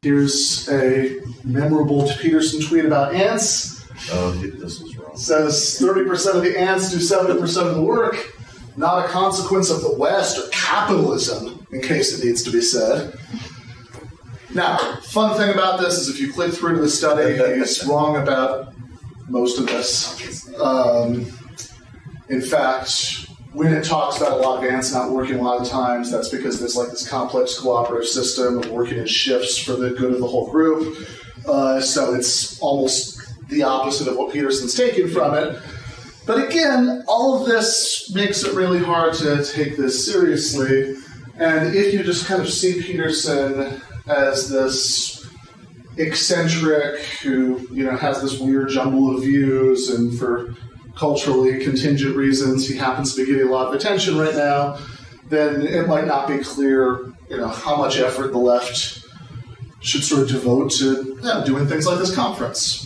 Here's a memorable Peterson tweet about ants. Oh, this is wrong. Says 30% of the ants do 70% of the work. Not a consequence of the West or capitalism, in case it needs to be said. Now, fun thing about this is if you click through to the study, he's wrong about most of this. In fact, when it talks about a lot of ants not working a lot of times, that's because there's like this complex cooperative system of working in shifts for the good of the whole group. So it's almost the opposite of what Peterson's taking from it. But again, all of this makes it really hard to take this seriously. And if you just kind of see Peterson as this eccentric who, has this weird jumble of views, and for culturally contingent reasons, he happens to be getting a lot of attention right now, then it might not be clear, how much effort the left should sort of devote to doing things like this conference.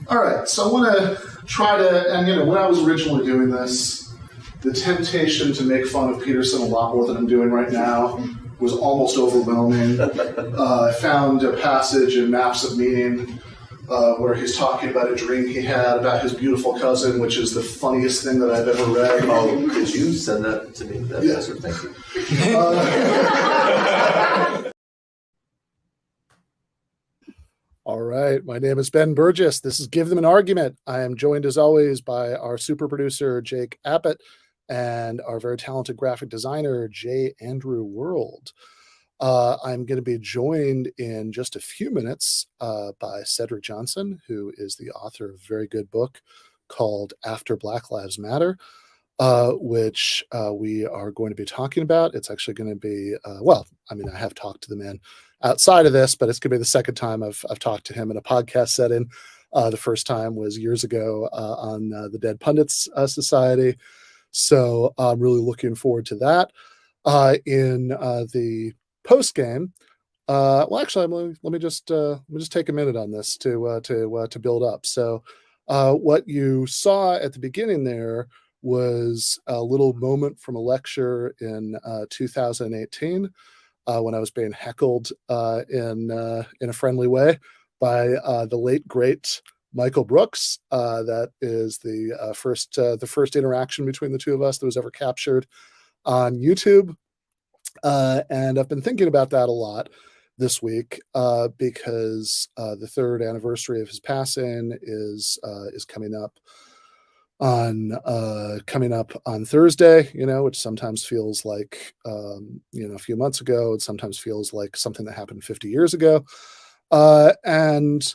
All right, so I want to try to, and when I was originally doing this, the temptation to make fun of Peterson a lot more than I'm doing right now was almost overwhelming. I found a passage in Maps of Meaning where he's talking about a dream he had about his beautiful cousin, which is the funniest thing that I've ever read. Oh, could you send that to me? Yes, sir. Thank you. All right. My name is Ben Burgis. This is Give Them an Argument. I am joined, as always, by our super producer, Jake Appett, and our very talented graphic designer, J. Andrew World. I'm going to be joined in just a few minutes by Cedric Johnson, who is the author of a very good book called After Black Lives Matter, which we are going to be talking about. It's actually going to be, I have talked to the man outside of this, but it's going to be the second time I've talked to him in a podcast setting. The first time was years ago on the Dead Pundits Society. So I'm really looking forward to that. In the post game, let me just take a minute on this to build up. So what you saw at the beginning there was a little moment from a lecture in 2018 when I was being heckled in a friendly way by the late great Michael Brooks. That is the first interaction between the two of us that was ever captured on YouTube. And I've been thinking about that a lot this week because the third anniversary of his passing is coming up on Thursday, which sometimes feels like a few months ago. It sometimes feels like something that happened 50 years ago, and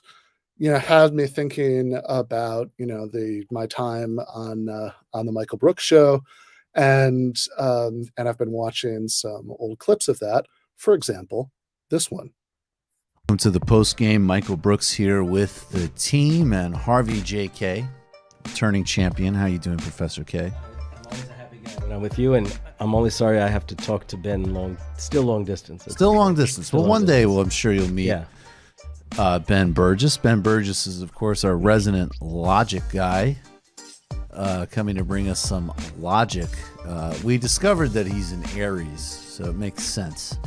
had me thinking about my time on the Michael Brooks show, and I've been watching some old clips of that. For example, this one. Welcome to the post game. Michael Brooks here with the team and Harvey J.K., returning champion. How you doing, Professor K? I'm always a happy guy when I'm with you, and I'm only sorry I have to talk to Ben long distance. Still long distance. Well, one day, I'm sure you'll meet Ben Burgis. Ben Burgis is, of course, our resident logic guy, coming to bring us some logic. We discovered that he's an Aries, so it makes sense.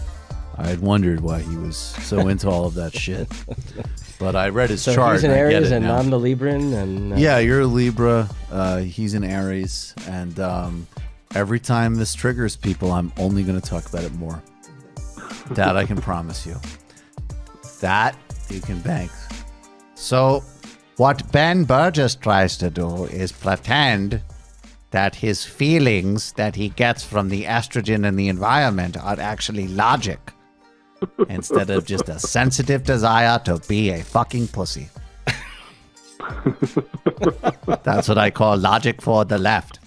I had wondered why he was so into all of that shit. But I read his chart. So he's an Aries and now. I'm the Libran. And yeah, you're a Libra. He's an Aries. And every time this triggers people, I'm only going to talk about it more. That I can promise you. That you can bank. So what Ben Burgis tries to do is pretend that his feelings that he gets from the estrogen in the environment are actually logic. Instead of just a sensitive desire to be a fucking pussy. That's what I call logic for the left.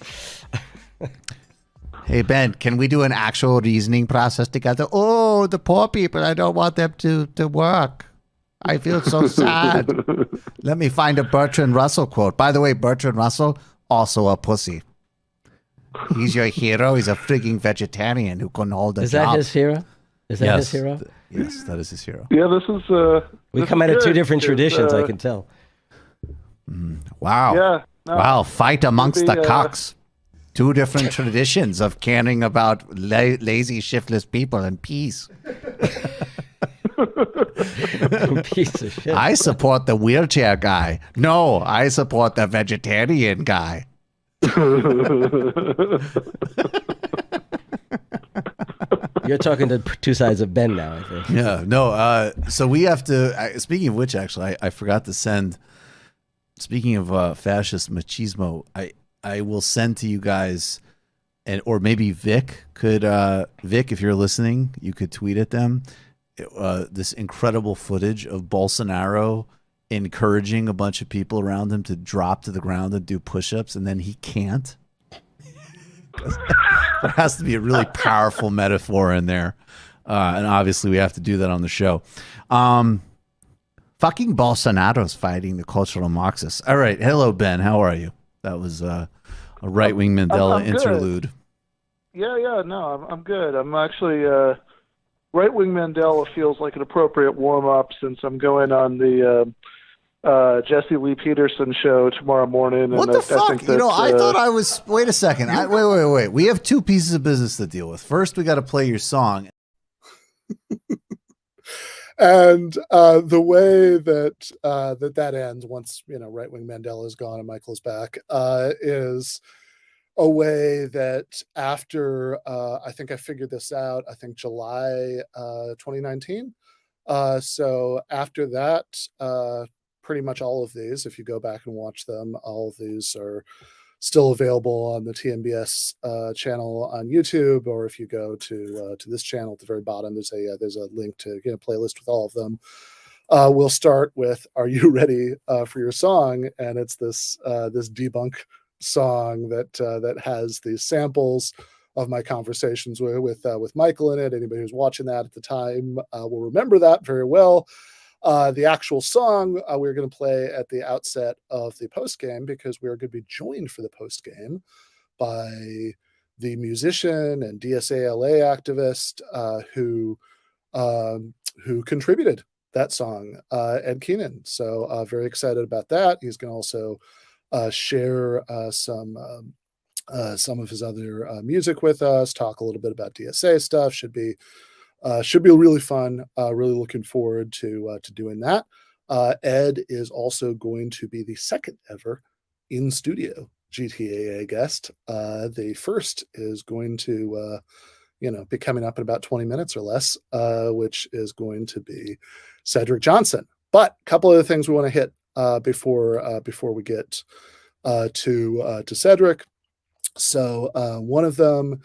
Hey, Ben, can we do an actual reasoning process together? Oh, the poor people, I don't want them to work. I feel so sad. Let me find a Bertrand Russell quote. By the way, Bertrand Russell, also a pussy. He's your hero. He's a freaking vegetarian who couldn't hold a job. Is that his hero? Is that his hero? Yes, that is his hero. Yeah, this is... we come out of two different traditions, I can tell. Wow. Yeah. No, wow, fight amongst the cocks. Two different traditions of caring about lazy, shiftless people and peace. Piece of shit. I support the wheelchair guy. No, I support the vegetarian guy. You're talking to two sides of Ben now, I think. Yeah, no. So we have to. Speaking of which, actually, I forgot to send. Speaking of fascist machismo, I will send to you guys, or maybe Vic could. Vic, if you're listening, you could tweet at them. This incredible footage of Bolsonaro encouraging a bunch of people around him to drop to the ground and do push-ups, and then he can't. There has to be a really powerful metaphor in there, and obviously we have to do that on the show. Fucking Bolsonaro's fighting the cultural Marxists. All right, hello Ben, how are you? That was a right-wing Mandela I'm interlude. Yeah, no, I'm good. I'm actually right-wing Mandela feels like an appropriate warm-up since I'm going on the Jesse Lee Peterson show tomorrow morning. What and the fuck? I think that, I thought I was. Wait a second. Wait. We have two pieces of business to deal with. First, we got to play your song. And the way that that ends once right wing Mandela is gone and Michael's back is a way that after I think I figured this out. I think July 2019. So after that. Pretty much all of these, if you go back and watch them, all of these are still available on the TMBS channel on YouTube, or if you go to this channel at the very bottom, there's a link to a playlist with all of them. We'll start with "Are You Ready for Your Song?" and it's this debunk song that has these samples of my conversations with Michael in it. Anybody who's watching that at the time will remember that very well. The actual song we're going to play at the outset of the postgame, because we are going to be joined for the postgame by the musician and DSA-LA activist who contributed that song, Ed Keenan. So very excited about that. He's going to also share some of his other music with us, talk a little bit about DSA stuff. Should be really fun. Really looking forward to doing that. Ed is also going to be the second ever in studio GTAA guest. The first is going to be coming up in about 20 minutes or less, which is going to be Cedric Johnson. But a couple other things we want to hit before we get to Cedric. So one of them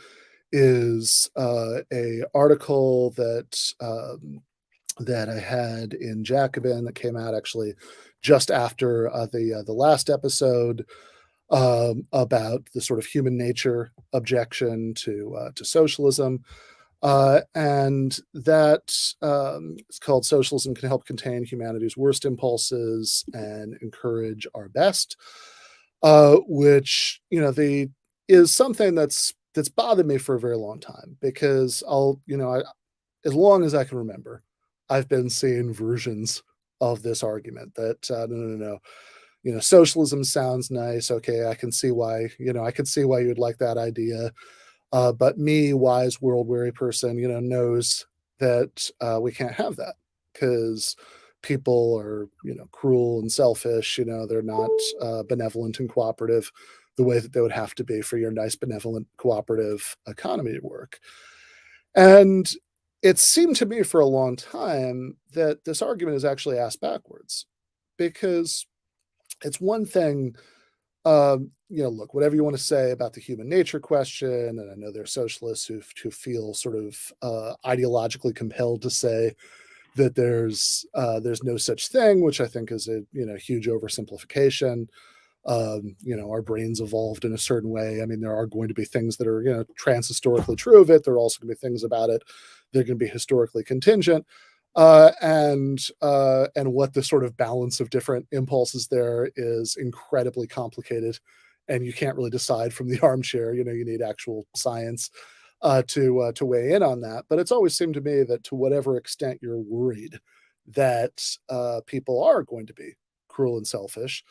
is a article that I had in Jacobin that came out actually just after the last episode about the sort of human nature objection to socialism, and that it's called "Socialism Can Help Contain Humanity's Worst Impulses and Encourage Our Best," which is something that's bothered me for a very long time, because as long as I can remember, I've been seeing versions of this argument that no, socialism sounds nice. Okay, I can see why you'd like that idea. But me, wise, world-weary person, knows that we can't have that, because people are, cruel and selfish. They're not benevolent and cooperative the way that they would have to be for your nice, benevolent, cooperative economy to work. And it seemed to me for a long time that this argument is actually asked backwards, because it's one thing, look, whatever you want to say about the human nature question, and I know there are socialists who feel sort of ideologically compelled to say that there's no such thing, which I think is a huge oversimplification. Our brains evolved in a certain way. I mean, there are going to be things that are, trans-historically true of it. There are also going to be things about it that are going to be historically contingent. And what the sort of balance of different impulses there is incredibly complicated. And you can't really decide from the armchair. You need actual science to weigh in on that. But it's always seemed to me that to whatever extent you're worried that people are going to be cruel and selfish,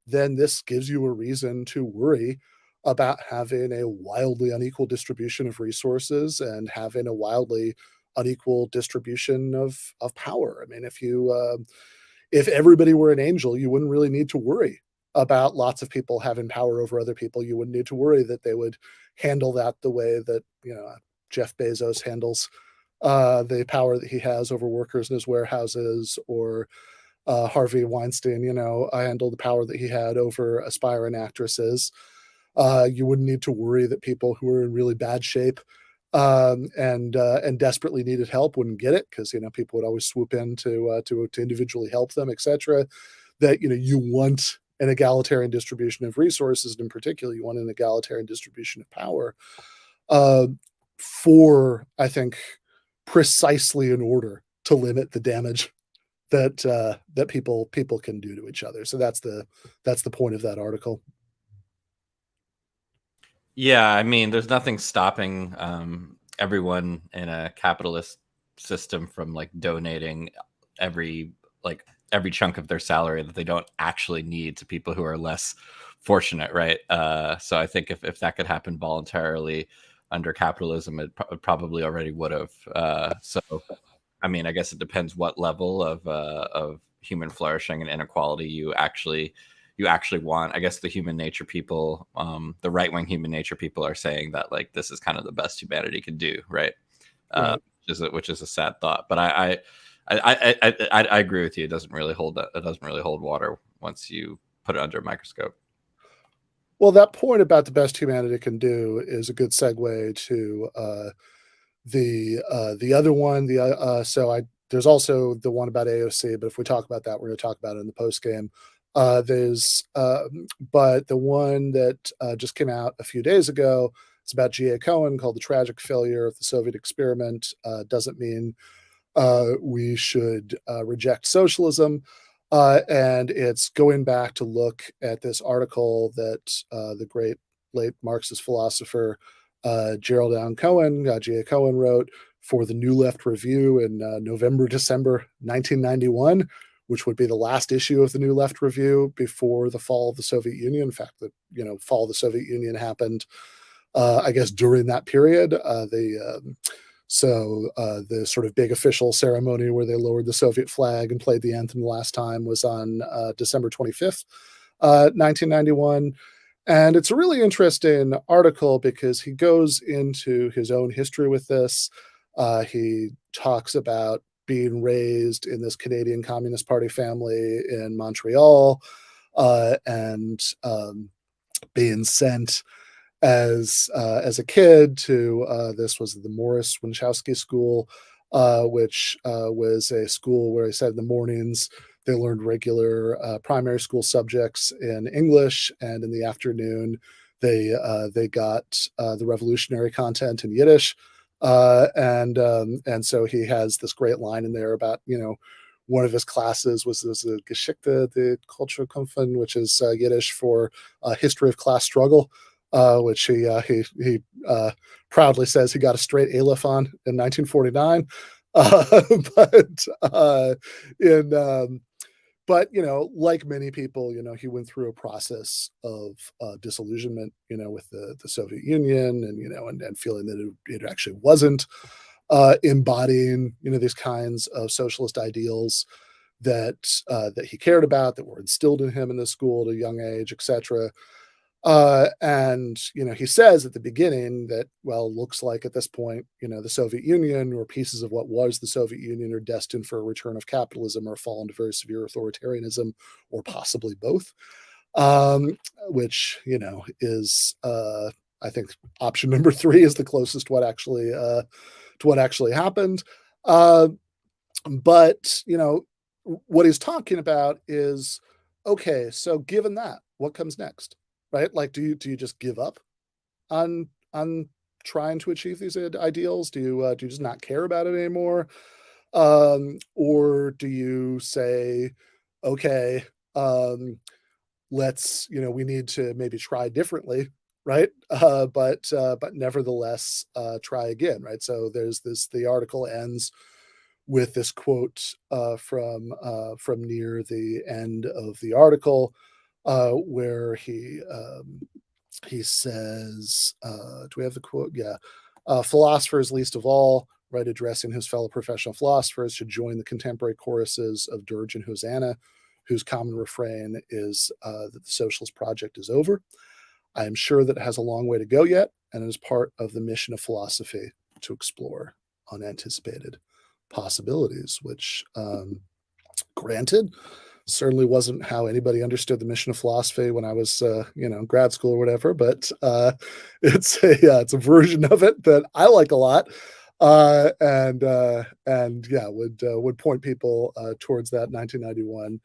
then this gives you a reason to worry about having a wildly unequal distribution of resources and having a wildly unequal distribution of power. I mean, if everybody were an angel, you wouldn't really need to worry about lots of people having power over other people. You wouldn't need to worry that they would handle that the way that, Jeff Bezos handles the power that he has over workers in his warehouses, or Harvey Weinstein, handled the power that he had over aspiring actresses. You wouldn't need to worry that people who are in really bad shape and desperately needed help wouldn't get it, because people would always swoop in to individually help them, etc. That you want an egalitarian distribution of resources, and in particular, you want an egalitarian distribution of power, for, I think, precisely in order to limit the damage that people can do to each other. So that's the point of that article. Yeah, I mean, there's nothing stopping everyone in a capitalist system from donating every chunk of their salary that they don't actually need to people who are less fortunate, right? So I think if that could happen voluntarily under capitalism, it probably already would have. So, I mean, I guess it depends what level of human flourishing and inequality you actually want. I guess the human nature people, the right-wing human nature people, are saying that this is kind of the best humanity can do, right? Right. Which is a sad thought. But I agree with you. It doesn't really hold water once you put it under a microscope. Well, that point about the best humanity can do is a good segue to the other one. There's also the one about AOC, but if we talk about that, we're going to talk about it in the post game. But the one that just came out a few days ago, it's about G.A. Cohen, called "The Tragic Failure of the Soviet Experiment Doesn't Mean We Should Reject Socialism." And it's going back to look at this article that the great late Marxist philosopher Gerald Allen Cohen, G.A. Cohen, wrote for the New Left Review in November-December 1991, which would be the last issue of the New Left Review before the fall of the Soviet Union. In fact, the fall of the Soviet Union happened, I guess, during that period. So the sort of big official ceremony where they lowered the Soviet flag and played the anthem the last time was on December 25th, 1991. And it's a really interesting article because he goes into his own history with this. He talks about being raised in this Canadian Communist Party family in Montreal, and being sent as a kid to this was the Morris Winchowski School, which was a school where he said in the mornings they learned regular primary school subjects in English, and in the afternoon they got the revolutionary content in Yiddish, and so he has this great line in there about one of his classes was a Geschichte der Kulturkampfen, which is Yiddish for history of class struggle. Which he proudly says he got a straight Aleph on in 1949, but like many people, he went through a process of disillusionment, with the Soviet Union, and feeling that it actually wasn't embodying these kinds of socialist ideals that he cared about, that were instilled in him in the school at a young age, etc. And he says at the beginning that, well, looks like at this point, the Soviet Union, or pieces of what was the Soviet Union, are destined for a return of capitalism or fall into very severe authoritarianism, or possibly both. Which is I think option number 3 is the closest to what actually happened. But what he's talking about is, okay, so given that, what comes next? Right? Do you just give up on trying to achieve these ideals? Do you just not care about it anymore? Or do you say, okay, let's we need to maybe try differently, right? But nevertheless try again, right? So the article ends with this quote from near the end of the article, where he says, do we have the quote? Yeah. Philosophers, least of all, right, addressing his fellow professional philosophers, should join the contemporary choruses of dirge and hosanna, whose common refrain is that the socialist project is over. I am sure that it has a long way to go yet, and it is part of the mission of philosophy to explore unanticipated possibilities, which, granted, certainly wasn't how anybody understood the mission of philosophy when I was, grad school or whatever. But it's a version of it that I like a lot, would point people towards that 1991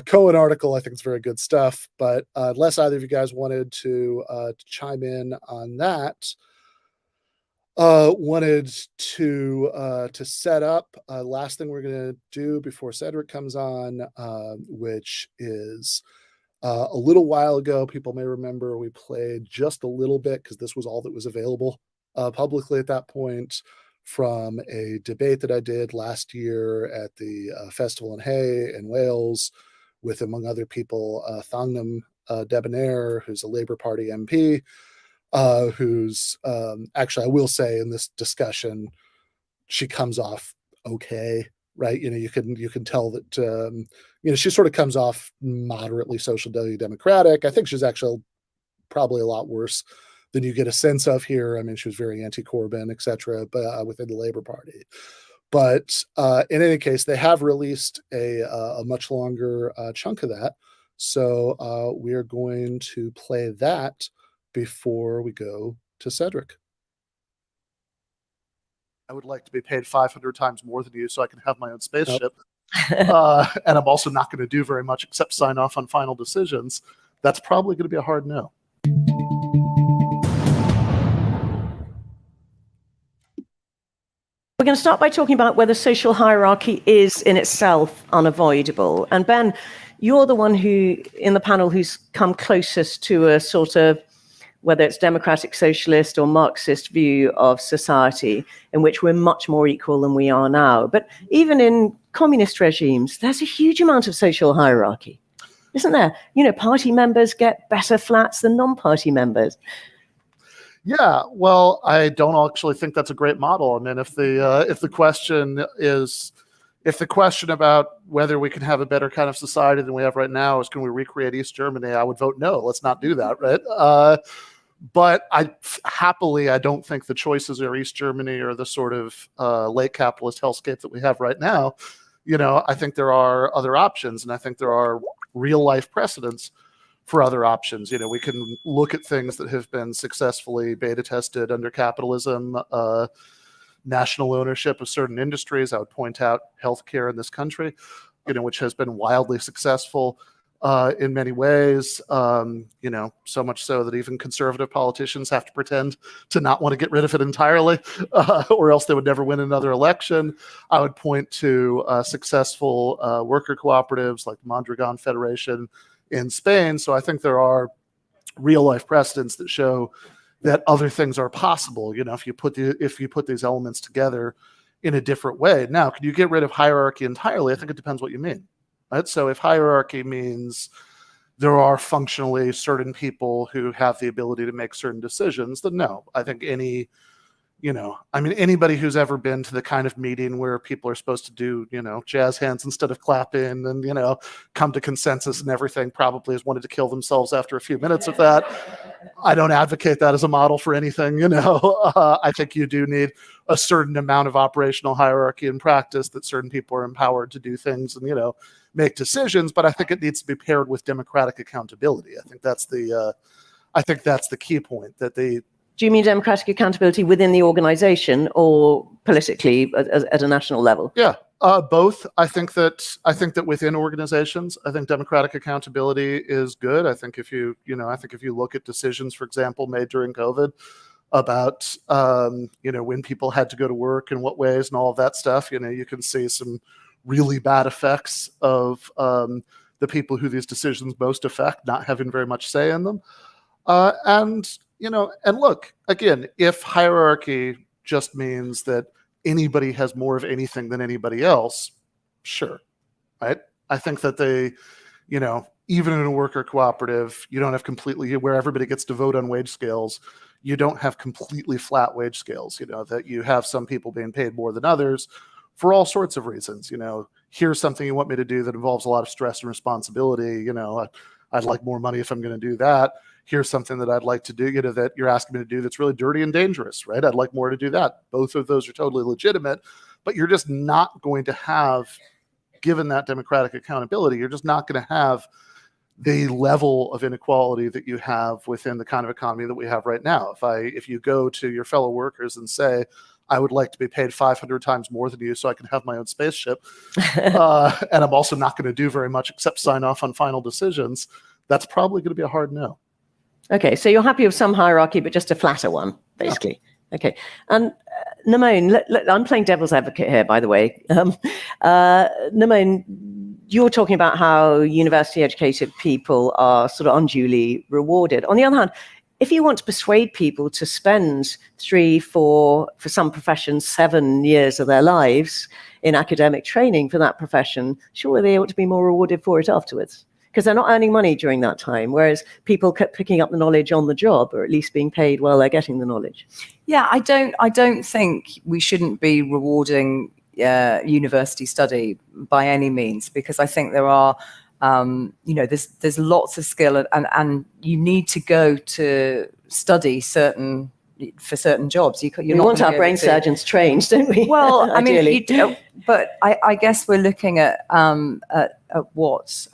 Cohen article. I think it's very good stuff. But unless either of you guys wanted to chime in on that, wanted to set up last thing we're going to do before Cedric comes on, which is a little while ago. People may remember we played just a little bit, because this was all that was available publicly at that point, from a debate that I did last year at the festival in Hay in Wales with, among other people, Thangam Debbonaire, who's a Labour Party MP, who's actually, I will say, in this discussion, she comes off okay, right? You can tell that she sort of comes off moderately social democratic. I think she's actually probably a lot worse than you get a sense of here. I mean, she was very anti-Corbyn, etc., but within the Labour Party. But in any case, they have released a much longer chunk of that. So we are going to play that before we go to Cedric. I would like to be paid 500 times more than you so I can have my own spaceship. And I'm also not going to do very much except sign off on final decisions. That's probably going to be a hard no. We're going to start by talking about whether social hierarchy is in itself unavoidable. And Ben, you're the one who, in the panel, who's come closest to a sort of, whether it's democratic socialist or Marxist view of society, in which we're much more equal than we are now. But even in communist regimes, there's a huge amount of social hierarchy, isn't there? Party members get better flats than non-party members. Yeah, well, I don't actually think that's a great model. I mean, if the question about whether we can have a better kind of society than we have right now is, can we recreate East Germany, I would vote no. Let's not do that, right? But I don't think the choices are East Germany or the sort of late capitalist hellscape that we have right now. I think there are other options, and I think there are real life precedents for other options. We can look at things that have been successfully beta tested under capitalism, national ownership of certain industries. I would point out healthcare in this country, which has been wildly successful in many ways, so much so that even conservative politicians have to pretend to not want to get rid of it entirely, or else they would never win another election. I would point to successful worker cooperatives like the Mondragon Federation in Spain. So I think there are real life precedents that show that other things are possible, if you put these elements together in a different way. Now, can you get rid of hierarchy entirely? I think it depends what you mean. Right? So if hierarchy means there are functionally certain people who have the ability to make certain decisions, then no. I think anybody who's ever been to the kind of meeting where people are supposed to do, jazz hands instead of clapping and, come to consensus and everything, probably has wanted to kill themselves after a few minutes of that. I don't advocate that as a model for anything, I think you do need a certain amount of operational hierarchy in practice, that certain people are empowered to do things and, make decisions, but I think it needs to be paired with democratic accountability. I think that's the key point. Do you mean democratic accountability within the organization or politically at a national level? Yeah, both. I think that within organizations, I think democratic accountability is good. I think if you look at decisions, for example, made during COVID about when people had to go to work and what ways and all of that stuff, you can see some really bad effects of the people who these decisions most affect not having very much say in them. And look, again, if hierarchy just means that anybody has more of anything than anybody else, sure, right? I think that even in a worker cooperative, you don't have completely where everybody gets to vote on wage scales. you don't have completely flat wage scales, that you have some people being paid more than others for all sorts of reasons. Here's something you want me to do that involves a lot of stress and responsibility. I'd like more money if I'm going to do that. Here's something that I'd like to do, that you're asking me to do that's really dirty and dangerous, right? I'd like more to do that. Both of those are totally legitimate, but you're just not going to have, given that democratic accountability, you're just not going to have the level of inequality that you have within the kind of economy that we have right now. If you go to your fellow workers and say, I would like to be paid 500 times more than you so I can have my own spaceship, and I'm also not going to do very much except sign off on final decisions, that's probably going to be a hard no. Okay, so you're happy with some hierarchy, but just a flatter one, basically. Yeah. Okay, and Namone, I'm playing devil's advocate here, by the way. Namone, you're talking about how university-educated people are sort of unduly rewarded. On the other hand, if you want to persuade people to spend 3, 4, for some professions, 7 years of their lives in academic training for that profession, surely they ought to be more rewarded for it afterwards, because they're not earning money during that time, whereas people kept picking up the knowledge on the job, or at least being paid while they're getting the knowledge. Yeah, I don't think we shouldn't be rewarding university study by any means, because I think there are, there's lots of skill, and you need to go to study for certain jobs. We want our brain surgeons trained, don't we? Well, I mean, but I guess we're looking at what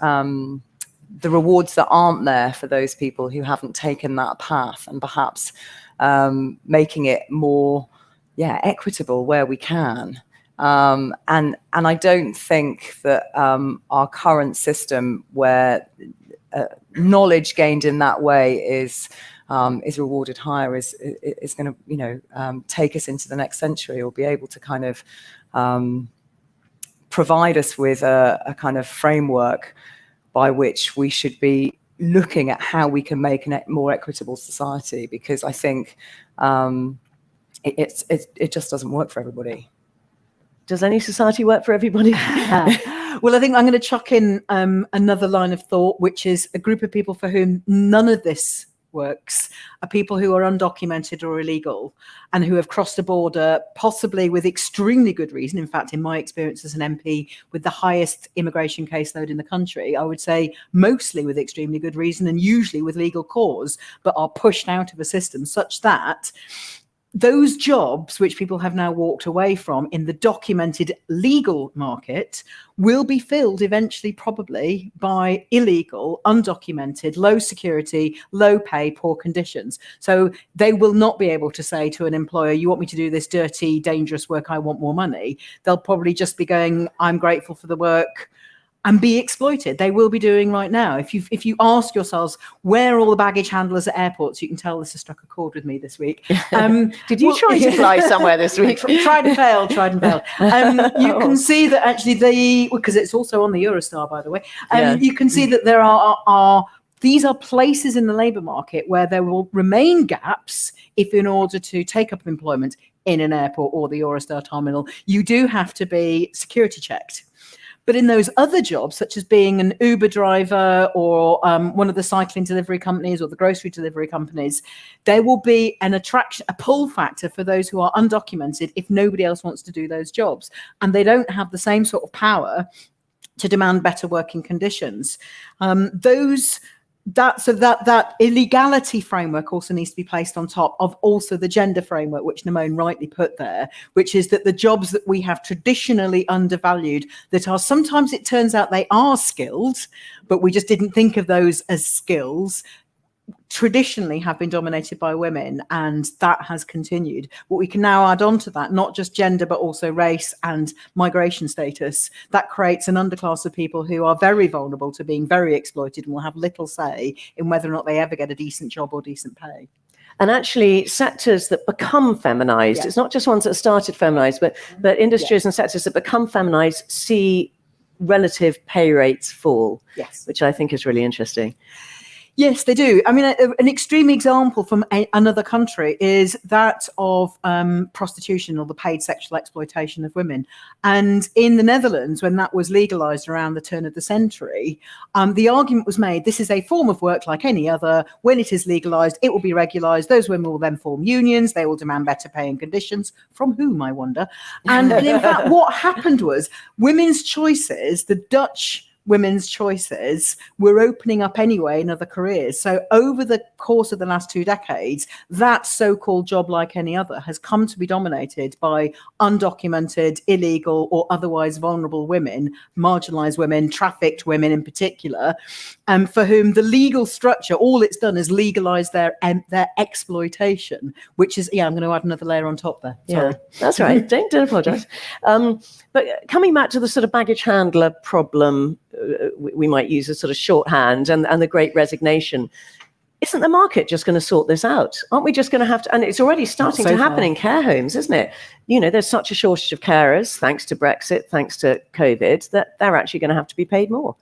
the rewards that aren't there for those people who haven't taken that path, and perhaps making it more, equitable where we can. And I don't think that our current system, where knowledge gained in that way is rewarded higher, is going to take us into the next century, or be able to kind of provide us with a kind of framework by which we should be looking at how we can make a more equitable society, because I think it just doesn't work for everybody. Does any society work for everybody? Well, I think I'm going to chuck in another line of thought, which is a group of people for whom none of this works are people who are undocumented or illegal, and who have crossed a border, possibly with extremely good reason. In fact, in my experience as an MP with the highest immigration caseload in the country, I would say mostly with extremely good reason, and usually with legal cause, but are pushed out of a system such that those jobs which people have now walked away from in the documented legal market will be filled eventually, probably, by illegal, undocumented, low security, low pay, poor conditions. So they will not be able to say to an employer, you want me to do this dirty, dangerous work, I want more money. They'll probably just be going, I'm grateful for the work, and be exploited. They will be doing right now. If you ask yourselves, where are all the baggage handlers at airports? You can tell this has struck a chord with me this week. Did you try to fly somewhere this week? Tried and failed. You can see that actually because it's also on the Eurostar, by the way, you can see that there are these are places in the labour market where there will remain gaps if, in order to take up employment in an airport or the Eurostar terminal, you do have to be security checked. But in those other jobs, such as being an Uber driver or one of the cycling delivery companies or the grocery delivery companies, there will be an attraction, a pull factor for those who are undocumented if nobody else wants to do those jobs. And they don't have the same sort of power to demand better working conditions. That illegality framework also needs to be placed on top of also the gender framework, which Namone rightly put there, which is that the jobs that we have traditionally undervalued, that are sometimes, it turns out they are skilled, but we just didn't think of those as skills, traditionally have been dominated by women, and that has continued. What we can now add on to that, not just gender, but also race and migration status, that creates an underclass of people who are very vulnerable to being very exploited and will have little say in whether or not they ever get a decent job or decent pay. And actually, sectors that become feminized, it's not just ones that started feminized, but industries and sectors that become feminized see relative pay rates fall, which I think is really interesting. Yes, they do. I mean, an extreme example from another country is that of prostitution or the paid sexual exploitation of women. And in the Netherlands, when that was legalized around the turn of the century, the argument was made, this is a form of work like any other. When it is legalized, it will be regularized. Those women will then form unions. They will demand better pay and conditions. From whom, I wonder? And in fact, what happened was women's choices, the Dutch women's choices, were opening up anyway in other careers. So over the course of the last 2 decades, that so-called job like any other has come to be dominated by undocumented, illegal, or otherwise vulnerable women, marginalized women, trafficked women in particular, for whom the legal structure, all it's done is legalize their exploitation, which is, I'm going to add another layer on top there. Sorry. Yeah, that's right. Don't apologize. But coming back to the sort of baggage handler problem, we might use a sort of shorthand, and the Great Resignation. Isn't the market just going to sort this out? Aren't we just going to have to? And it's already starting to happen in care homes, isn't it? There's such a shortage of carers, thanks to Brexit, thanks to COVID, that they're actually going to have to be paid more.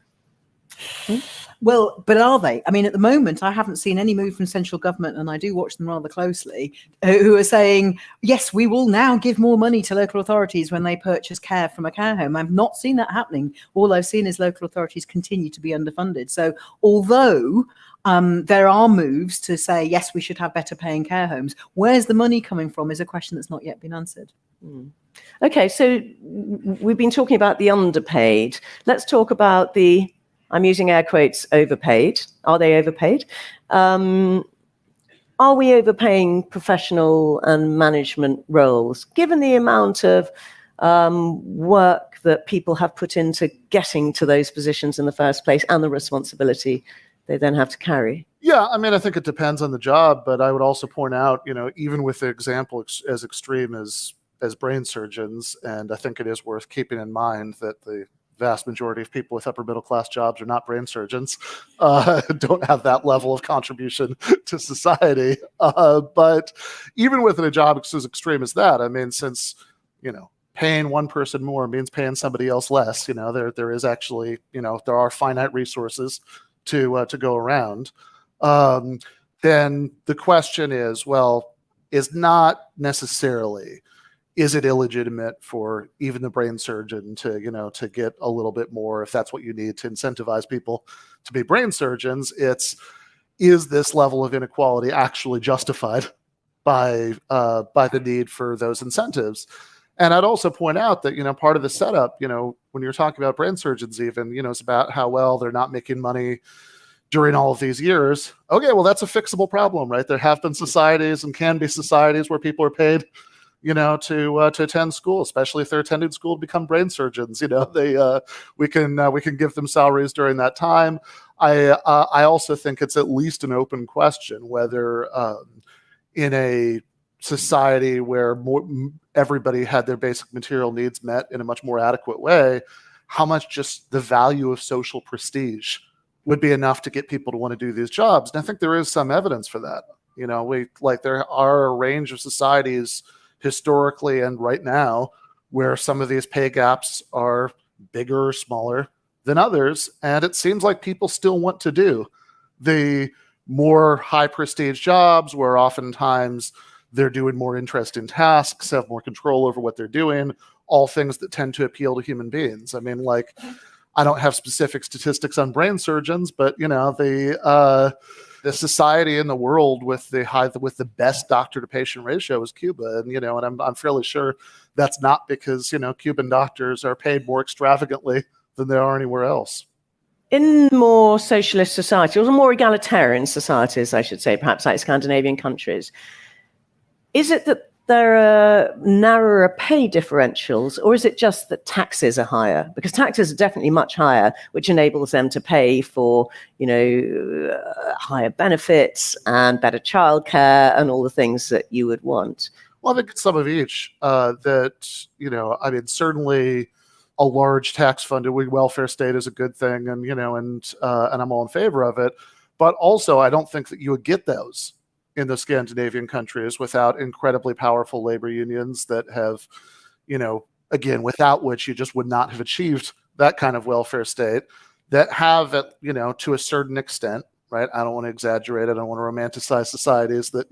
Well, but are they? I mean, at the moment, I haven't seen any move from central government, and I do watch them rather closely, who are saying, yes, we will now give more money to local authorities when they purchase care from a care home. I've not seen that happening. All I've seen is local authorities continue to be underfunded. So although there are moves to say, yes, we should have better paying care homes, where's the money coming from is a question that's not yet been answered. Okay, so we've been talking about the underpaid. Let's talk about the, I'm using air quotes, overpaid. Are they overpaid? Are we overpaying professional and management roles, given the amount of work that people have put into getting to those positions in the first place and the responsibility they then have to carry? Yeah, I mean, I think it depends on the job, but I would also point out, even with the example as extreme as brain surgeons, and I think it is worth keeping in mind that the vast majority of people with upper middle class jobs are not brain surgeons, don't have that level of contribution to society. But even within a job as extreme as that, I mean, since, paying one person more means paying somebody else less, there is actually, there are finite resources to go around. Then the question is, well, is not necessarily, is it illegitimate for even the brain surgeon to get a little bit more, if that's what you need to incentivize people to be brain surgeons? Is this level of inequality actually justified by the need for those incentives? And I'd also point out that, part of the setup, when you're talking about brain surgeons even, it's about how well they're not making money during all of these years. Okay, well, that's a fixable problem, right? There have been societies and can be societies where people are paid to attend school, especially if they're attending school to become brain surgeons. We can give them salaries during that time. I also think it's at least an open question whether in a society where everybody had their basic material needs met in a much more adequate way, how much just the value of social prestige would be enough to get people to want to do these jobs. And I think there is some evidence for that. There are a range of societies historically and right now where some of these pay gaps are bigger or smaller than others, and it seems like people still want to do the more high prestige jobs where oftentimes they're doing more interesting tasks, have more control over what they're doing, all things that tend to appeal to human beings. I mean, I don't have specific statistics on brain surgeons, but the society in the world with the best doctor to patient ratio is Cuba, and I'm fairly sure that's not because Cuban doctors are paid more extravagantly than they are anywhere else. In more socialist societies, or more egalitarian societies, I should say, perhaps like Scandinavian countries, is it that there are narrower pay differentials, or is it just that taxes are higher? Because taxes are definitely much higher, which enables them to pay for, higher benefits and better childcare and all the things that you would want. Well, I think it's some of each. Certainly a large tax-funded welfare state is a good thing, and I'm all in favor of it. But also, I don't think that you would get those in the Scandinavian countries without incredibly powerful labor unions that have, again, without which you just would not have achieved that kind of welfare state, that have, to a certain extent, right? I don't want to exaggerate. I don't want to romanticize societies that,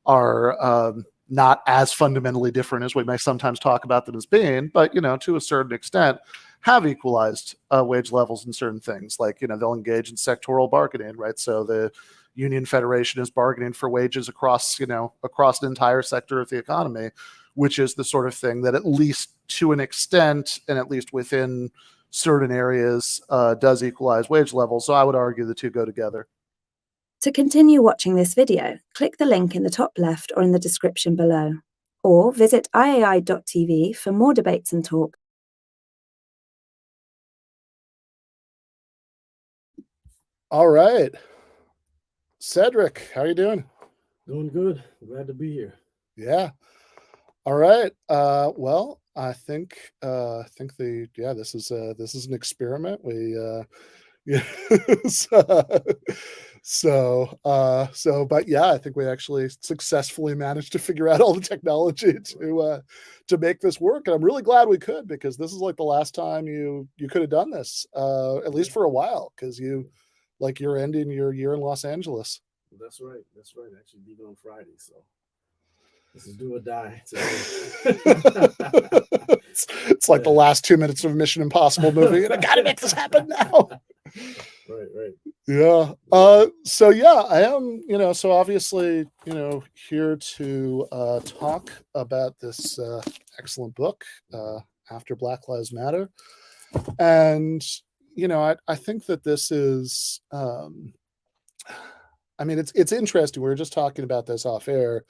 are not as fundamentally different as we may sometimes talk about them as being, but, to a certain extent have equalized wage levels in certain things. Like, they'll engage in sectoral bargaining, right? So the union federation is bargaining for wages across an entire sector of the economy, which is the sort of thing that, at least to an extent, and at least within certain areas, does equalize wage levels. So I would argue the two go together. To continue watching this video, click the link in the top left or in the description below, or visit iai.tv for more debates and talk. All right. Cedric, how are you doing? Doing good. Glad to be here. Yeah. All right. Well, I think this is an experiment. But yeah, I think we actually successfully managed to figure out all the technology to make this work. And I'm really glad we could, because this is like the last time you could have done this, at least for a while, because you're ending your year in Los Angeles. That's right. Actually, leaving on Friday, so this is do or die. It's like the last 2 minutes of a Mission Impossible movie, and I gotta make this happen now. Right. Yeah. So yeah, I am, so obviously, here to talk about this excellent book, After Black Lives Matter. And, I think that this is, it's interesting. We were just talking about this off air,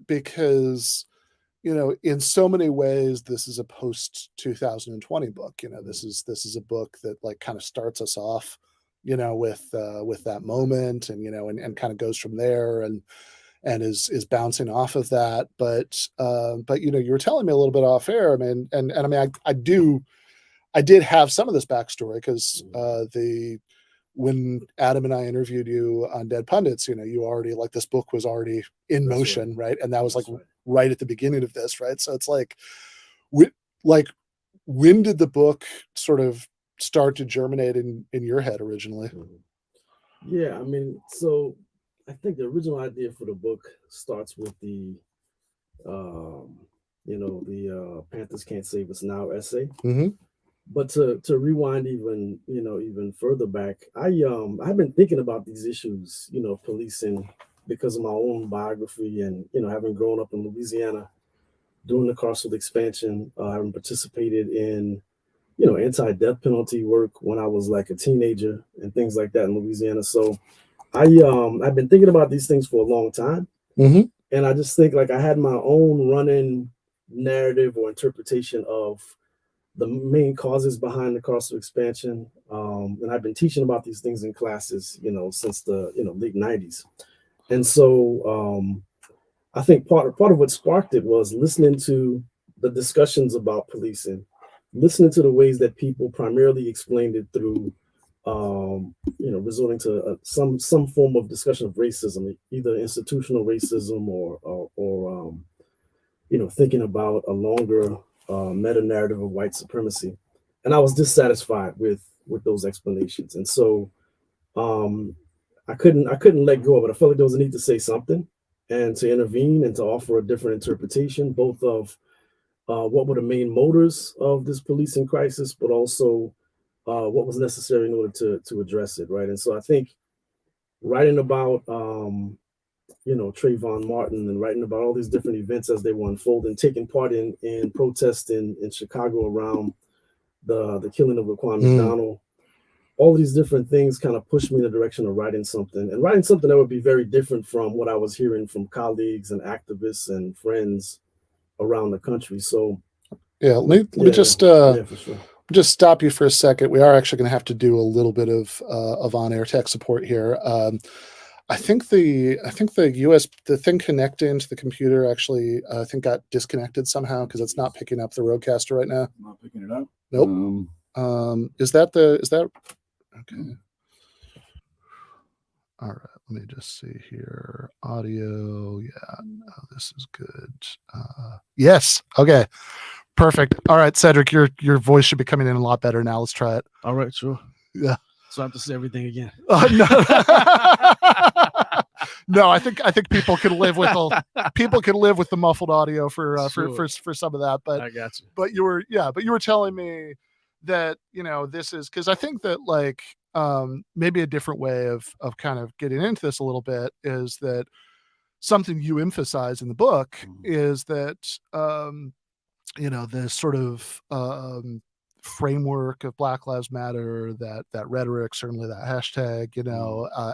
because, in so many ways, this is a post 2020 book. This is a book that like kind of starts us off, with that moment, and and kind of goes from there, and is bouncing off of that. But you were telling me a little bit off air. I did have some of this backstory, because when Adam and I interviewed you on Dead Pundits, you already, like, this book was already in motion, right? And that was right at the beginning of this, right? So it's like, when did the book sort of start to germinate in your head originally? Yeah, so I think the original idea for the book starts with the Panthers Can't Save Us Now essay. Mm-hmm. But to rewind even further back, I've been thinking about these issues, policing, because of my own biography, and having grown up in Louisiana during the carceral expansion, having participated in anti-death penalty work when I was like a teenager and things like that in Louisiana. So I've been thinking about these things for a long time, and I just think like I had my own running narrative or interpretation of the main causes behind the carceral expansion. And I've been teaching about these things in classes, since the late 90s. And so I think part of what sparked it was listening to the discussions about policing, listening to the ways that people primarily explained it through, resorting to some form of discussion of racism, either institutional racism or thinking about a longer meta narrative of white supremacy. And I was dissatisfied with those explanations. And so I couldn't let go of it. I felt like there was a need to say something and to intervene and to offer a different interpretation, both of what were the main motives of this policing crisis, but also what was necessary in order to address it, right? And so I think writing about Trayvon Martin and writing about all these different events as they were unfolding, taking part in protests in Chicago around the killing of Laquan McDonald, all these different things kind of pushed me in the direction of writing something that would be very different from what I was hearing from colleagues and activists and friends around the country. So yeah, let me just just stop you for a second. We are actually going to have to do a little bit of on-air tech support here. I think the thing connecting to the computer actually got disconnected somehow, because it's not picking up the Rodecaster right now. Not picking it up. Nope. Is that okay? All right. Let me just see here. Audio. Yeah. No, this is good. Yes. Okay. Perfect. All right, Cedric, your voice should be coming in a lot better now. Let's try it. All right. Sure. Yeah. So I have to say everything again. No. No, I think people can live with the muffled audio for some of that. But I got you. But you were telling me that, this is because I think that like maybe a different way of kind of getting into this a little bit is that something you emphasize in the book is that the sort of framework of Black Lives Matter, that rhetoric, certainly that hashtag,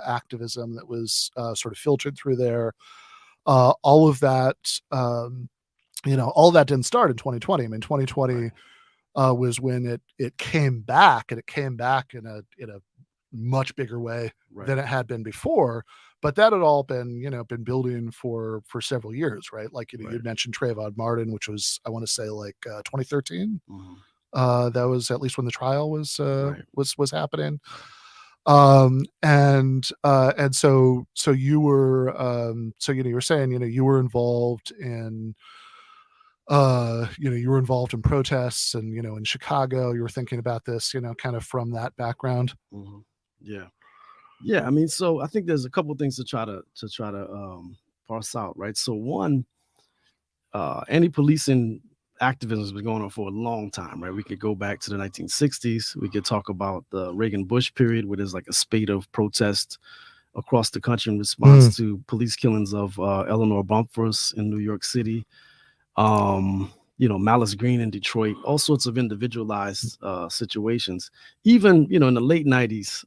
activism that was sort of filtered through there, all of that, all that didn't start in 2020. I mean, 2020 was when it came back, and it came back in a much bigger way than it had been before. But that had all been building for several years, right? Like, you mentioned Trayvon Martin, which was, I want to say, like 2013. That was at least when the trial was happening. And so you were, you were saying, you were involved in, you were involved in protests, and, in Chicago, you were thinking about this, kind of from that background. Yeah. I mean, so I think there's a couple of things to try to parse out, right? So one, anti-policing activism has been going on for a long time, right? We could go back to the 1960s. We could talk about the Reagan-Bush period, where there's like a spate of protests across the country in response to police killings of Eleanor Bumpurs in New York City, Malice Green in Detroit, all sorts of individualized situations. Even, in the late 90s,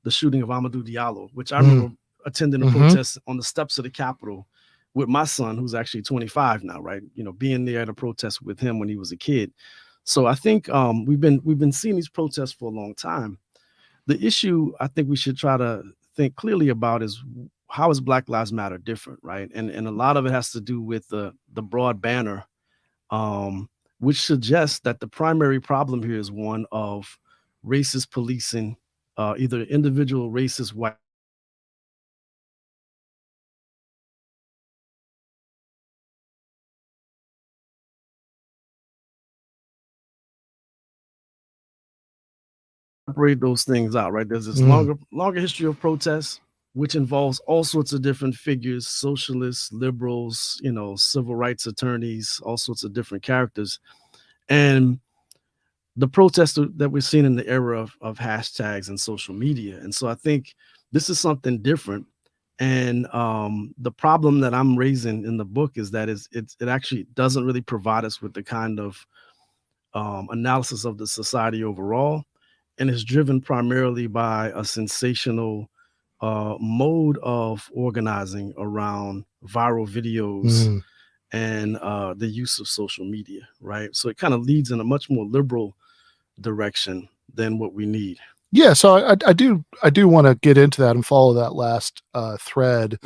the shooting of Amadou Diallo, which I remember attending a protest on the steps of the Capitol with my son, who's actually 25 now, right? Being there at a protest with him when he was a kid. So I think we've been seeing these protests for a long time. The issue I think we should try to think clearly about is, how is Black Lives Matter different, right? And a lot of it has to do with the broad banner, which suggests that the primary problem here is one of racist policing, either individual racist white separate those things out, right? There's this longer history of protests, which involves all sorts of different figures, socialists, liberals, civil rights attorneys, all sorts of different characters. And the protests that we're seeing in the era of hashtags and social media. And so I think this is something different. And the problem that I'm raising in the book is that it actually doesn't really provide us with the kind of analysis of the society overall, and is driven primarily by a sensational mode of organizing around viral videos and the use of social media, right? So it kind of leads in a much more liberal direction than what we need. Yeah, so I do want to get into that and follow that last thread.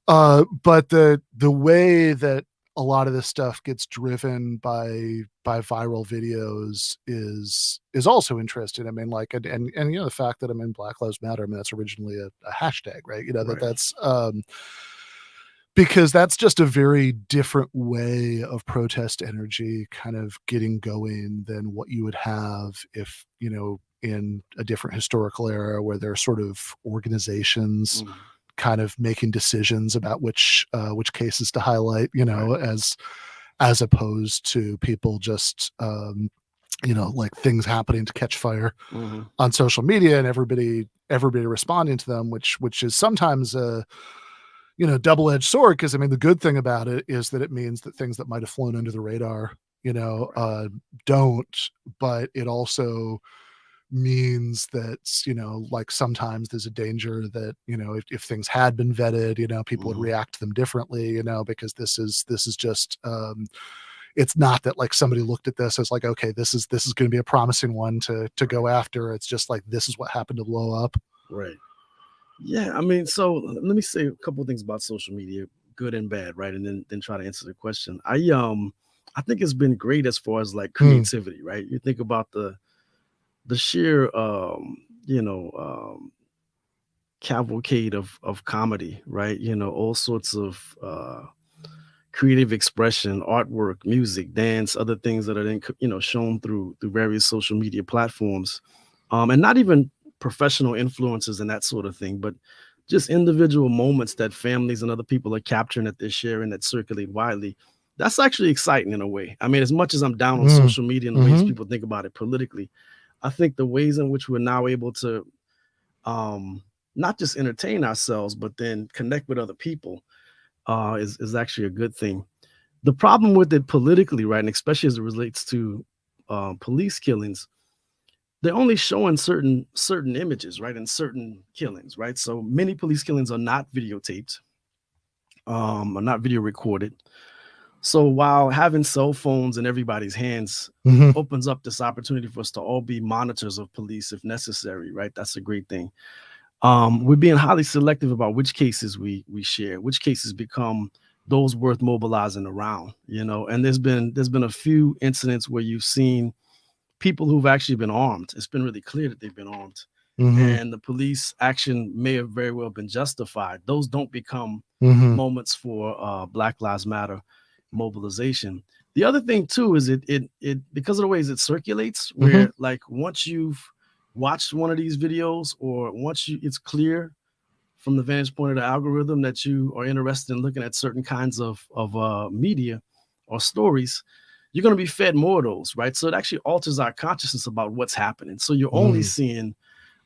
But the way that a lot of this stuff gets driven by viral videos is also interesting. I mean, like, and the fact that Black Lives Matter, that's originally a hashtag, right? That's because that's just a very different way of protest energy kind of getting going than what you would have if, in a different historical era where there are sort of organizations kind of making decisions about which cases to highlight, as opposed to people just, like things happening to catch fire on social media and everybody responding to them, which is sometimes a, double-edged sword. Cause the good thing about it is that it means that things that might've flown under the radar, don't, but it also means that, like sometimes there's a danger that, if things had been vetted, people would react to them differently, because this is just, it's not that like somebody looked at this as like, okay, this is going to be a promising one to go after. It's just like, this is what happened to blow up. Right. Yeah. So let me say a couple of things about social media, good and bad. Right. And then try to answer the question. I think it's been great as far as like creativity, right? You think about the sheer, cavalcade of comedy, right? All sorts of creative expression, artwork, music, dance, other things that are then, shown through various social media platforms. and not even professional influences and that sort of thing, but just individual moments that families and other people are capturing, that they're sharing, that circulate widely. That's actually exciting in a way. I mean, as much as I'm down on social media and the ways people think about it politically, I think the ways in which we're now able to not just entertain ourselves, but then connect with other people is actually a good thing. The problem with it politically, right, and especially as it relates to police killings, they're only showing certain images, right, and certain killings, right? So many police killings are not videotaped, are not video recorded. So while having cell phones in everybody's hands opens up this opportunity for us to all be monitors of police if necessary, right? That's a great thing. We're being highly selective about which cases we share, which cases become those worth mobilizing around, you know. And there's been a few incidents where you've seen people who've actually been armed. It's been really clear that they've been armed, and the police action may have very well been justified. Those don't become moments for Black Lives Matter mobilization. The other thing too is it because of the ways it circulates, where like once you've watched one of these videos, or once it's clear from the vantage point of the algorithm that you are interested in looking at certain kinds of media or stories, you're going to be fed more of those, right? So it actually alters our consciousness about what's happening. So you're only seeing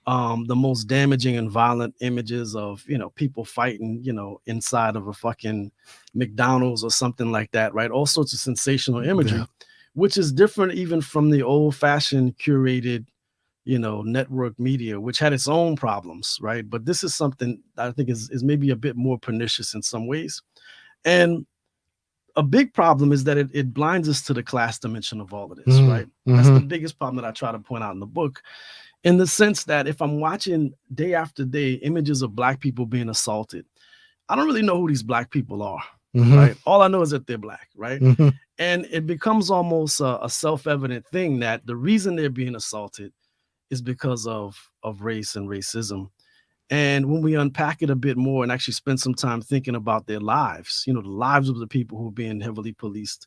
the most damaging and violent images of, you know, people fighting, you know, inside of a fucking McDonald's or something like that, right? All sorts of sensational imagery, which is different even from the old-fashioned curated, you know, network media, which had its own problems, right? But this is something that I think is maybe a bit more pernicious in some ways. And a big problem is that it blinds us to the class dimension of all of this, right? That's the biggest problem that I try to point out in the book, in the sense that if I'm watching day after day images of Black people being assaulted, I don't really know who these Black people are, right? All I know is that they're Black, right? And it becomes almost a self-evident thing that the reason they're being assaulted is because of race and racism. And when we unpack it a bit more and actually spend some time thinking about their lives, you know, the lives of the people who are being heavily policed,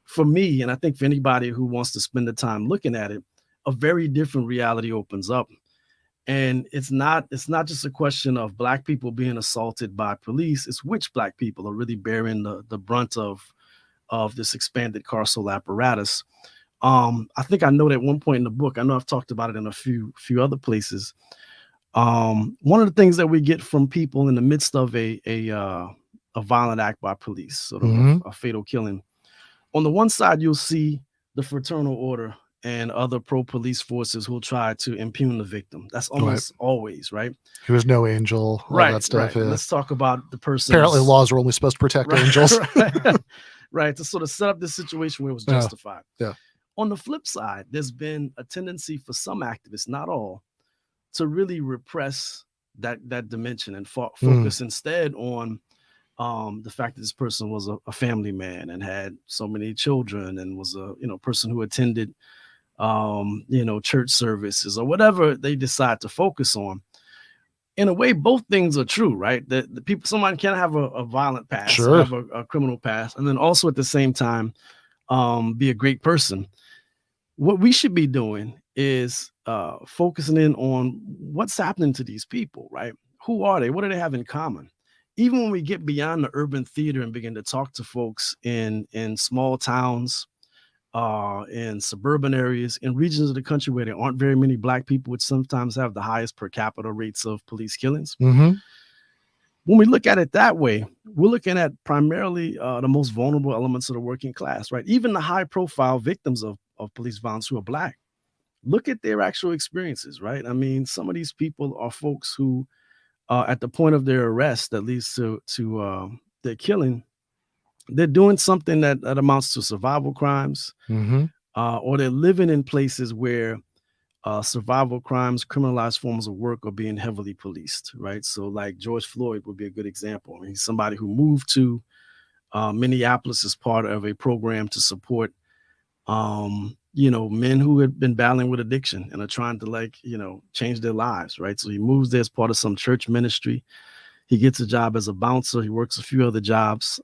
for me, and I think for anybody who wants to spend the time looking at it, a very different reality opens up. And it's not just a question of Black people being assaulted by police. It's which Black people are really bearing the brunt of this expanded carceral apparatus. I think I know that at one point in the book, I know I've talked about it in a few other places. One of the things that we get from people in the midst of a violent act by police, sort of a fatal killing, on the one side, you'll see the fraternal order and other pro-police forces who'll try to impugn the victim. That's almost always, right? He was no angel, all that stuff. Right. Let's talk about the person. Apparently laws are only supposed to protect angels. Right, to sort of set up this situation where it was justified. Yeah. On the flip side, there's been a tendency for some activists, not all, to really repress that dimension and focus instead on the fact that this person was a family man and had so many children and was a person who attended church services or whatever they decide to focus on. In a way, both things are true, right? That the people, someone can have a violent past, have a criminal past, and then also at the same time be a great person. What we should be doing is focusing in on what's happening to these people, right? Who are they? What do they have in common? Even when we get beyond the urban theater and begin to talk to folks in small towns, in suburban areas, in regions of the country where there aren't very many Black people, which sometimes have the highest per capita rates of police killings. When we look at it that way, we're looking at primarily the most vulnerable elements of the working class, right? Even the high profile victims of police violence who are Black. Look at their actual experiences, right? I mean, some of these people are folks who, at the point of their arrest that leads to their killing, they're doing something that amounts to survival crimes, or they're living in places where survival crimes, criminalized forms of work are being heavily policed, right? So like George Floyd would be a good example. I mean, he's somebody who moved to Minneapolis as part of a program to support men who had been battling with addiction and are trying to change their lives, right? So he moves there as part of some church ministry. He gets a job as a bouncer. He works a few other jobs.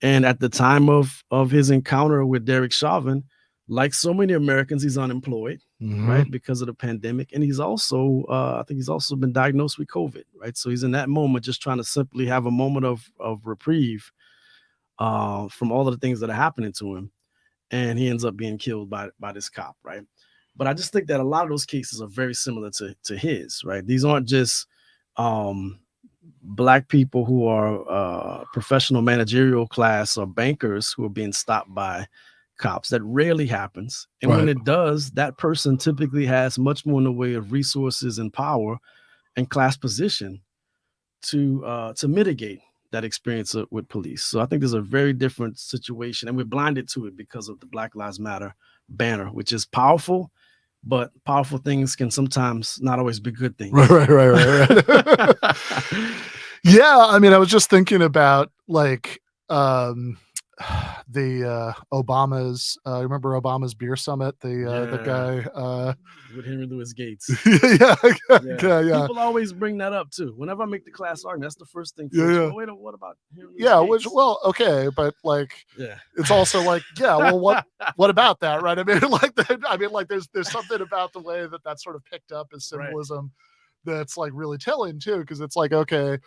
And at the time of his encounter with Derek Chauvin, like so many Americans, he's unemployed, right, because of the pandemic. And he's also, I think he's also been diagnosed with COVID, right? So he's in that moment just trying to simply have a moment of reprieve from all of the things that are happening to him. And he ends up being killed by this cop, right? But I just think that a lot of those cases are very similar to his, right? These aren't just Black people who are professional managerial class or bankers who are being stopped by cops. That rarely happens. And when it does, that person typically has much more in the way of resources and power and class position to mitigate that experience with police. So I think there's a very different situation, and we're blinded to it because of the Black Lives Matter banner, which is powerful, but powerful things can sometimes not always be good things. Right. Yeah, I mean, I was just thinking about like the Obama's. Remember Obama's beer summit? The guy with Henry Louis Gates. yeah. People always bring that up too. Whenever I make the class argument, that's the first thing. Oh, wait, what about Henry Louis Gates? Which okay, but like, it's also like, well, what about that, right? I mean, like, there's something about the way that that's sort of picked up as symbolism that's like really telling too, because it's like, okay.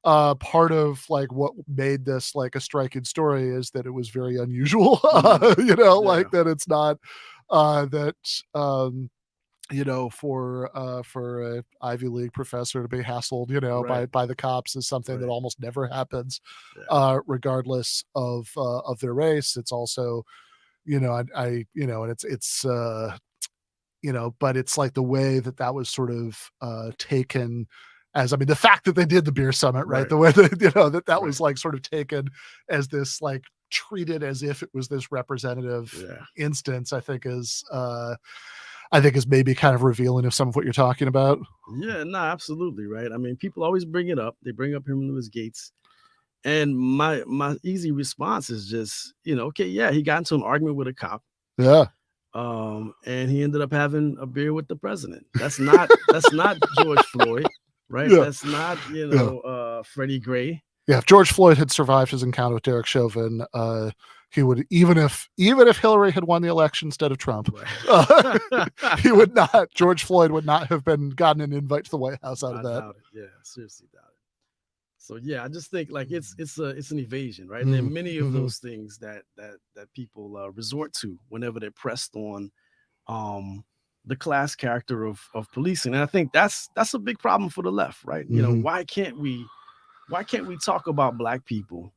Part of like what made this like a striking story is that it was very unusual, like that it's not that for an Ivy League professor to be hassled, by the cops is something that almost never happens, regardless of their race. It's also, and it's but it's like the way that was sort of taken. As I mean, the fact that they did the beer summit, right? The way that that was like sort of taken as this, like treated as if it was this representative instance, I think is maybe kind of revealing of some of what you're talking about. Yeah, no, absolutely, right. I mean, people always bring it up. They bring up Henry Louis Gates, and my easy response is just, okay, yeah, he got into an argument with a cop. Yeah. And he ended up having a beer with the president. That's not George Floyd. Right. Yeah. That's not, Freddie Gray. Yeah. If George Floyd had survived his encounter with Derek Chauvin, he would, even if Hillary had won the election instead of Trump, George Floyd would not have gotten an invite to the White House out of that. Doubt it. Yeah, seriously doubt it. So yeah, I just think like it's an evasion, right? And there are many of those things that people resort to whenever they're pressed on the class character of policing. And I think that's a big problem for the left, right? Why can't we talk about Black people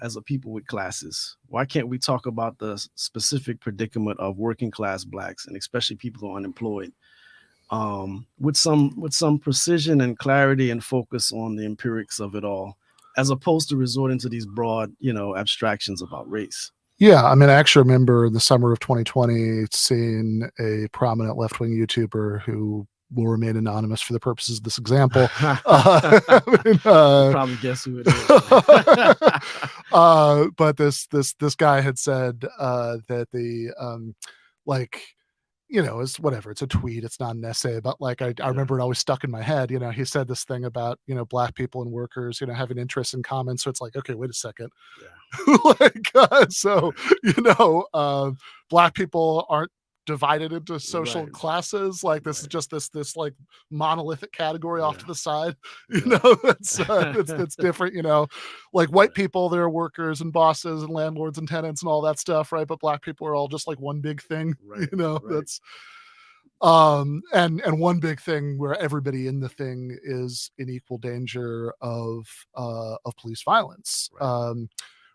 as a people with classes? Why can't we talk about the specific predicament of working class Blacks, and especially people who are unemployed, with some precision and clarity and focus on the empirics of it all, as opposed to resorting to these broad, abstractions about race? Yeah, I mean, I actually remember in the summer of 2020 seeing a prominent left-wing YouTuber who will remain anonymous for the purposes of this example. Probably guess who it is. But this guy had said that the it's whatever. It's a tweet. It's not an essay. But like, I remember it always stuck in my head. He said this thing about, Black people and workers, having interests in common. So it's like, okay, wait a second. Black people aren't divided into social classes. Like this is just this like monolithic category off to the side. It's different. Like white people, they're workers and bosses and landlords and tenants and all that stuff, right? But Black people are all just like one big thing. That's and one big thing where everybody in the thing is in equal danger of police violence.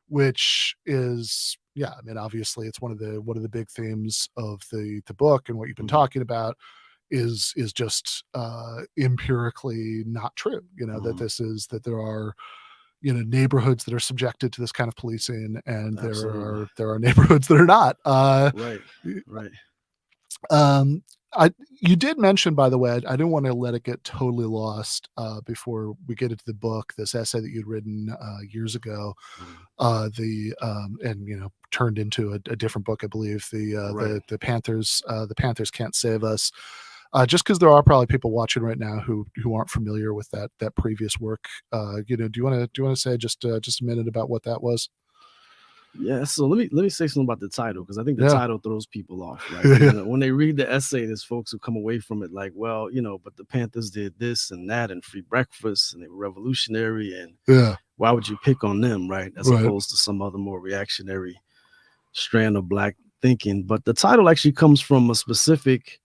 Which is, I mean, obviously it's one of the big themes of the book, and what you've been talking about is just empirically not true. That there are neighborhoods that are subjected to this kind of policing, and there are neighborhoods that are not. Right. You did mention, by the way, I didn't want to let it get totally lost before we get into the book, this essay that you'd written years ago, turned into a different book, I believe, the Panthers Can't Save Us. Just because there are probably people watching right now who aren't familiar with that previous work. Do you want to say just a minute about what that was? Yeah, so let me say something about the title, because I think the title throws people off. Right? When they read the essay, there's folks who come away from it like, well, but the Panthers did this and that and free breakfast and they were revolutionary, and why would you pick on them, right? As opposed to some other more reactionary strand of Black thinking. But the title actually comes from a specific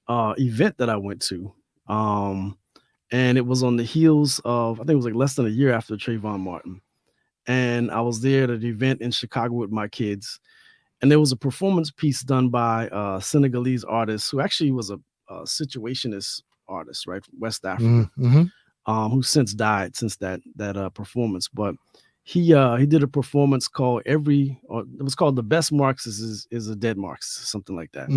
event that I went to, and it was on the heels of, I think it was like less than a year after Trayvon Martin. And I was there at an event in Chicago with my kids. And there was a performance piece done by a Senegalese artist who actually was a situationist artist, right? From West Africa, who since died since that performance. But he did a performance called it was called The Best Marxist is a Dead Marxist, something like that.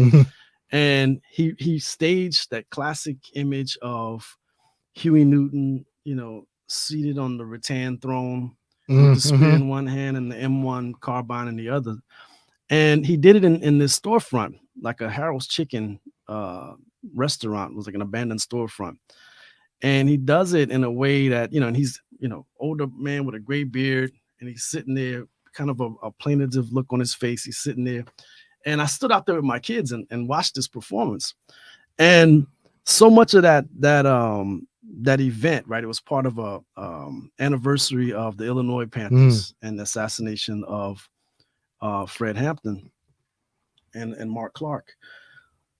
And he staged that classic image of Huey Newton, seated on the rattan throne, with the spear in one hand and the M1 carbine in the other. And he did it in this storefront, like a Harold's Chicken restaurant. It was like an abandoned storefront. And he does it in a way that, and he's, older man with a gray beard, and he's sitting there, kind of a plaintive look on his face. He's sitting there. And I stood out there with my kids and watched this performance. And so much of that event, right? It was part of a anniversary of the Illinois Panthers and the assassination of Fred Hampton and Mark Clark.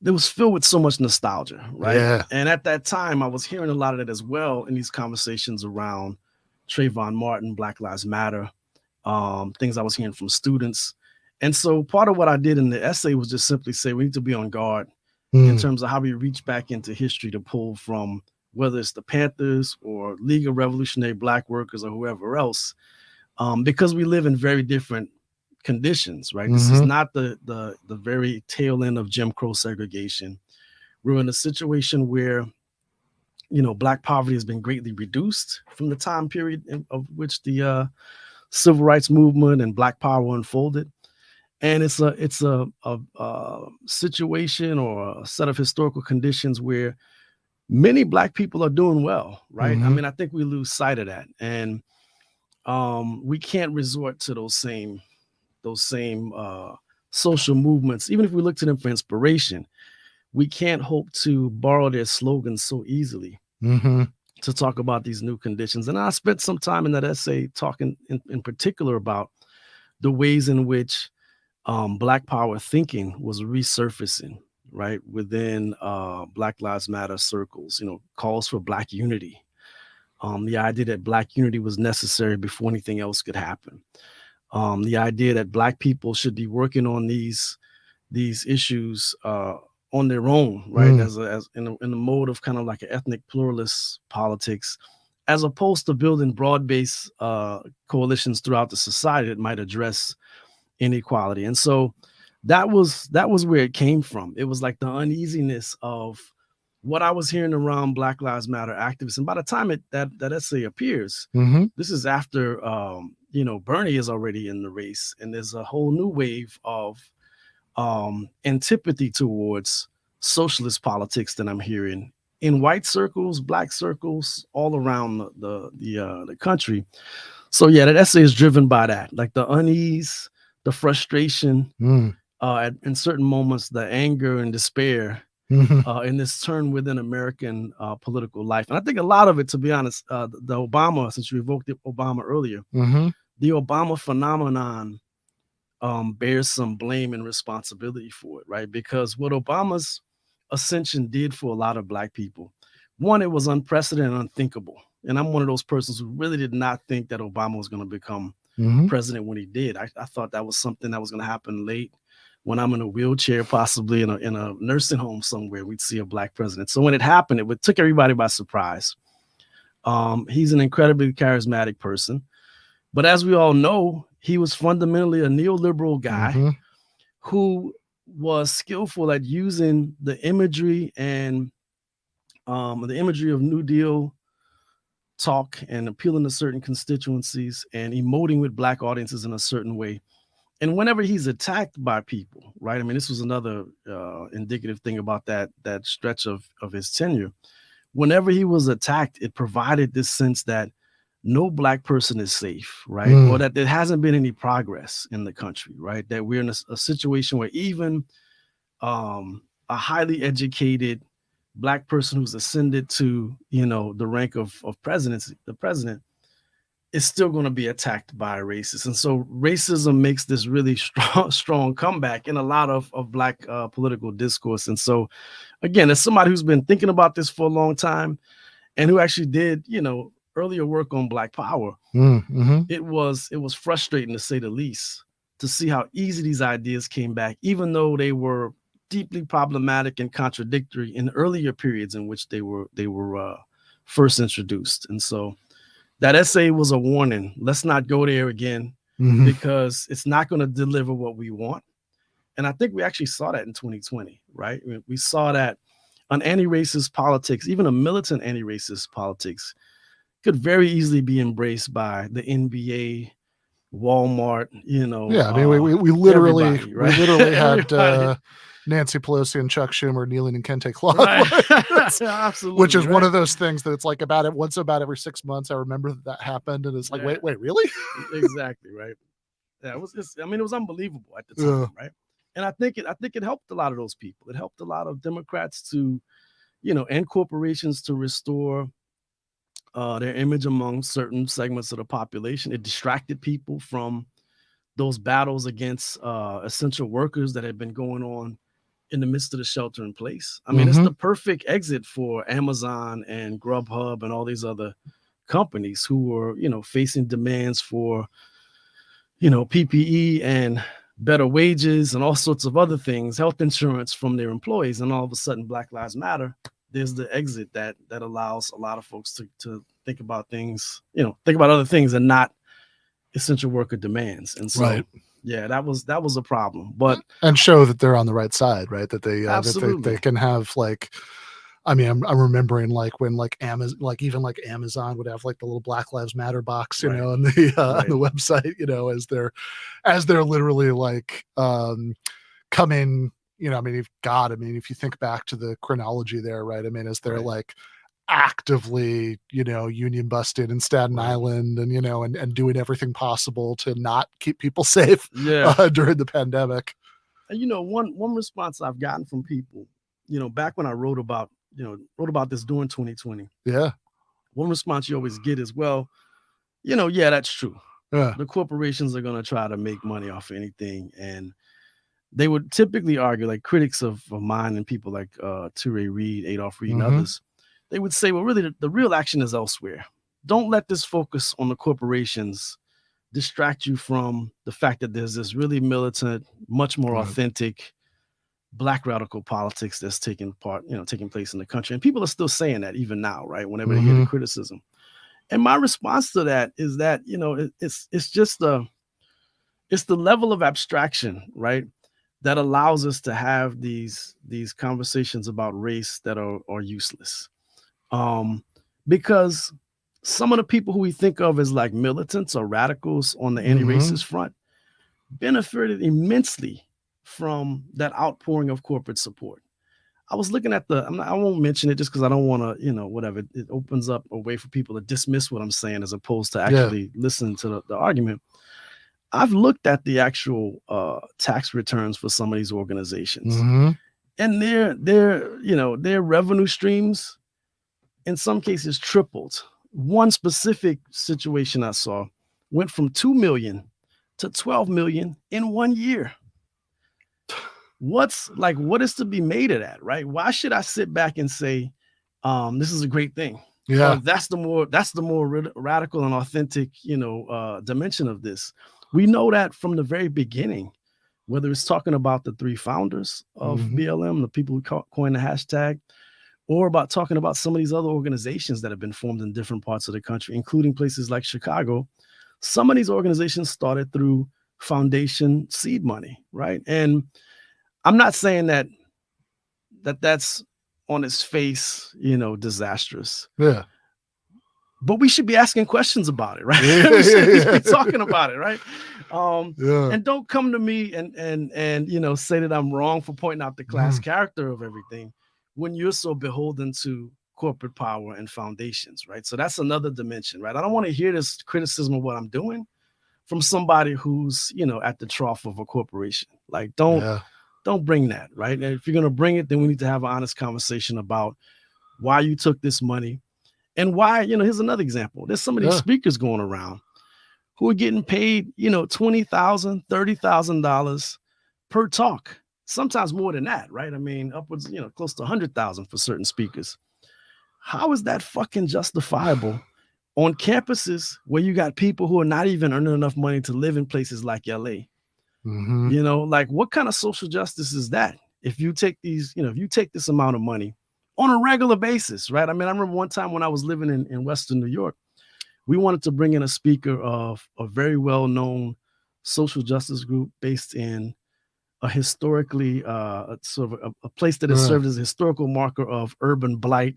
It was filled with so much nostalgia, right? Yeah. And at that time, I was hearing a lot of that as well in these conversations around Trayvon Martin, Black Lives Matter, things I was hearing from students. And so part of what I did in the essay was just simply say we need to be on guard in terms of how we reach back into history to pull from, whether it's the Panthers or League of Revolutionary Black Workers or whoever else, because we live in very different conditions, right? This is not the very tail end of Jim Crow segregation. We're in a situation where, Black poverty has been greatly reduced from the time period of which the civil rights movement and Black power unfolded. And it's a situation or a set of historical conditions where many Black people are doing well, right? I mean, I think we lose sight of that, and we can't resort to those same social movements. Even if we look to them for inspiration, we can't hope to borrow their slogans so easily to talk about these new conditions. And I spent some time in that essay talking in particular about the ways in which Black power thinking was resurfacing, right, within Black Lives Matter circles, calls for Black unity, the idea that Black unity was necessary before anything else could happen, the idea that Black people should be working on these issues on their own, right, as in the mode of kind of like an ethnic pluralist politics, as opposed to building broad-based coalitions throughout the society that might address inequality. And so that was where it came from. It was like the uneasiness of what I was hearing around Black Lives Matter activists. And by the time that essay appears, this is after Bernie is already in the race, and there's a whole new wave of antipathy towards socialist politics that I'm hearing in white circles, Black circles, all around the country. So yeah, that essay is driven by that, like the unease, the frustration, in certain moments, the anger and despair in this turn within American political life. And I think a lot of it, to be honest, the Obama, since you evoked Obama earlier, the Obama phenomenon bears some blame and responsibility for it, right? Because what Obama's ascension did for a lot of Black people, one, it was unprecedented and unthinkable. And I'm one of those persons who really did not think that Obama was going to become president when he did. I thought that was something that was going to happen late, when I'm in a wheelchair, possibly in a nursing home somewhere, we'd see a Black president. So when it happened, it took everybody by surprise. He's an incredibly charismatic person. But as we all know, he was fundamentally a neoliberal guy who was skillful at using the imagery and the imagery of New Deal talk and appealing to certain constituencies and emoting with Black audiences in a certain way. And whenever he's attacked by people, right? I mean, this was another indicative thing about that stretch of his tenure. Whenever he was attacked, it provided this sense that no black person is safe, right? Or that there hasn't been any progress in the country, right? That we're in a situation where even a highly educated black person who's ascended to, the rank of presidency, the president, is still going to be attacked by a racist. And so racism makes this really strong comeback in a lot of black political discourse. And so, again, as somebody who's been thinking about this for a long time and who actually did, earlier work on Black Power, it was frustrating, to say the least, to see how easy these ideas came back, even though they were deeply problematic and contradictory in earlier periods in which they were first introduced. And so that essay was a warning. Let's not go there again, because it's not going to deliver what we want. And I think we actually saw that in 2020, right? We saw that an anti-racist politics, even a militant anti-racist politics, could very easily be embraced by the NBA, Walmart, Yeah, I mean, we literally right? we literally had Nancy Pelosi and Chuck Schumer kneeling in Kente cloth, right. Absolutely, which is one of those things that it's like once about every 6 months. I remember that happened, and it's like, wait, really? Exactly, right. Yeah, it was unbelievable at the time, right? And I think it helped a lot of those people. It helped a lot of Democrats to, and corporations to restore their image among certain segments of the population. It distracted people from those battles against essential workers that had been going on in the midst of the shelter in place. I mean, it's the perfect exit for Amazon and Grubhub and all these other companies who were, facing demands for, PPE and better wages and all sorts of other things, health insurance from their employees. And all of a sudden, Black Lives Matter, there's the exit that allows a lot of folks to think about things, think about other things and not essential worker demands. And so, yeah, that was a problem. But and show that they're on the right side, right? That they they can have I mean, I'm remembering when Amazon, even Amazon would have the little Black Lives Matter box, on the on the website, as they're literally coming. I mean, if you think back to the chronology there, right? I mean, as they're actively, union busted in Staten Island and, and doing everything possible to not keep people safe during the pandemic. And, one response I've gotten from people, back when I wrote about this during 2020. Yeah. One response you always get is, well, yeah, that's true. Yeah. The corporations are going to try to make money off of anything. And they would typically argue, critics of mine and people like Toure Reed, Adolph Reed, and others, they would say, well, really, the real action is elsewhere. Don't let this focus on the corporations distract you from the fact that there's this really militant, much more authentic Black radical politics that's taking place in the country. And people are still saying that even now, right? Whenever they hear the criticism. And my response to that is that, it's just it's the level of abstraction, right, that allows us to have these conversations about race that are useless. Because some of the people who we think of as militants or radicals on the anti-racist front benefited immensely from that outpouring of corporate support. I was looking at I won't mention it just because I don't want to, whatever. It opens up a way for people to dismiss what I'm saying as opposed to actually listen to the argument. I've looked at the actual tax returns for some of these organizations, and their revenue streams in some cases tripled. One specific situation I saw went from 2 million to 12 million in 1 year. What is to be made of that, right? Why should I sit back and say, this is a great thing? Yeah, that's the more radical and authentic, dimension of this. We know that from the very beginning, whether it's talking about the three founders of BLM, the people who coined the hashtag, or about talking about some of these other organizations that have been formed in different parts of the country, including places like Chicago. Some of these organizations started through foundation seed money, right? And I'm not saying that's on its face, disastrous. Yeah. But we should be asking questions about it, right? We should be talking about it, right? And don't come to me and say that I'm wrong for pointing out the class character of everything when you're so beholden to corporate power and foundations, right? So that's another dimension, right? I don't want to hear this criticism of what I'm doing from somebody who's, at the trough of a corporation. Like, don't bring that, right? And if you're going to bring it, then we need to have an honest conversation about why you took this money and why, here's another example. There's some of these speakers going around who are getting paid, $20,000, $30,000 per talk, sometimes more than that, right? I mean, upwards, close to 100,000 for certain speakers. How is that fucking justifiable on campuses where you got people who are not even earning enough money to live in places like LA? Like, what kind of social justice is that? If you take these, if you take this amount of money on a regular basis, right? I mean, I remember one time when I was living in Western New York, we wanted to bring in a speaker of a very well-known social justice group based in a historically sort of a place that has served as a historical marker of urban blight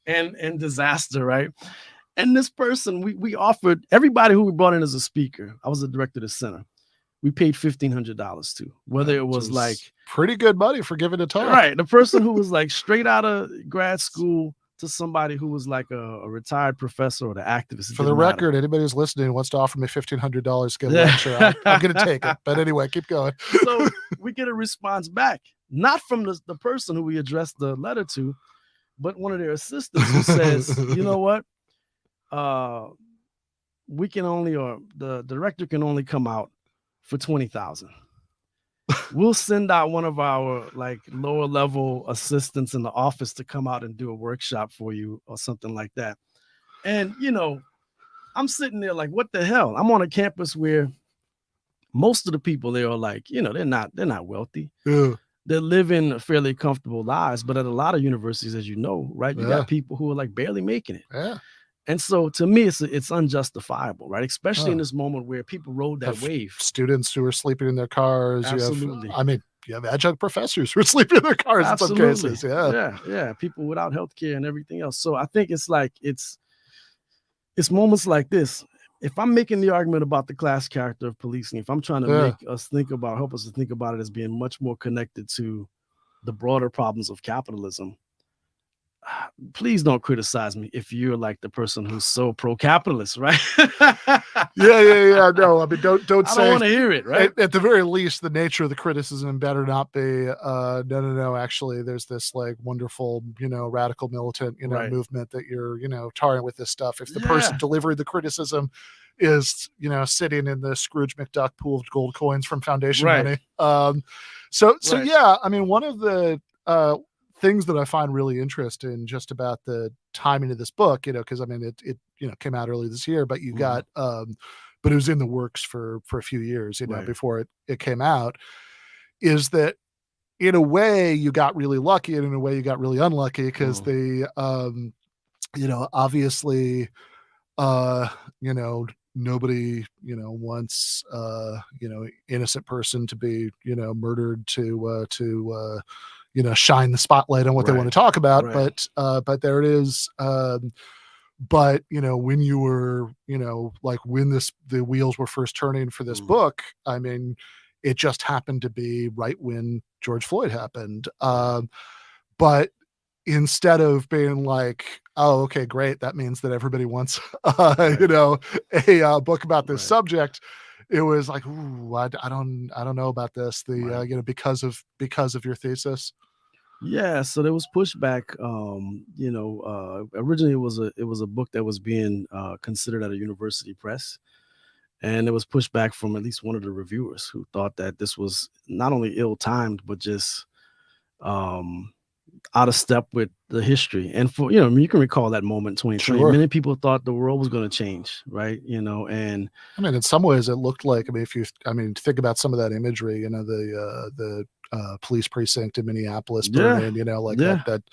and disaster, right? And this person, we offered everybody who we brought in as a speaker. I was the director of the center. We paid $1,500 to, whether it was like pretty good money for giving a talk, right? The person who was like straight out of grad school to somebody who was like a retired professor or the activist. For the record, anybody who's listening who wants to offer me $1,500 to give a lecture, I'm going to take it. But anyway, keep going. So we get a response back, not from the person who we addressed the letter to, but one of their assistants who says, you know what? We can only, or the director can only come out for 20,000. We'll send out one of our like lower level assistants in the office to come out and do a workshop for you or something like that. And, I'm sitting there like, what the hell? I'm on a campus where most of the people there are like, they're not wealthy. They're living fairly comfortable lives. But at a lot of universities, as you know, right, you got people who are like barely making it. And so to me, it's unjustifiable, right? Especially in this moment where people rode that wave. Students who are sleeping in their cars. Absolutely. You have adjunct professors who are sleeping in their cars in some cases. Yeah. People without healthcare and everything else. So I think it's like, it's moments like this. If I'm making the argument about the class character of policing, if I'm trying to help us to think about it as being much more connected to the broader problems of capitalism, please don't criticize me if you're like the person who's so pro-capitalist, right? Yeah. No, I mean, don't I say. don't want to hear it, right? At the very least, the nature of the criticism better not be. No. Actually, there's this like wonderful, radical militant, movement that you're, tarring with this stuff. If the person delivering the criticism is, sitting in the Scrooge McDuck pool of gold coins from foundation money. So yeah, I mean, one of the things that I find really interesting just about the timing of this book, because I mean it came out early this year, but you got but it was in the works for a few years, before it came out, is that in a way you got really lucky and in a way you got really unlucky because they obviously nobody wants innocent person to be murdered to shine the spotlight on what they want to talk about. But there it is. But when you were, like when the wheels were first turning for this book, I mean, it just happened to be right when George Floyd happened. But instead of being like, oh, okay, great, that means that everybody wants, a book about this subject. It was like, ooh, I don't know about this. Because of your thesis. Yeah, so there was pushback. Originally it was a book that was being considered at a university press, and it was pushback from at least one of the reviewers who thought that this was not only ill-timed but just out of step with the history. And for you can recall that moment in 2020. Many people thought the world was going to change, right? And I mean, in some ways it looked like, think about some of that imagery, the police precinct in Minneapolis burning, that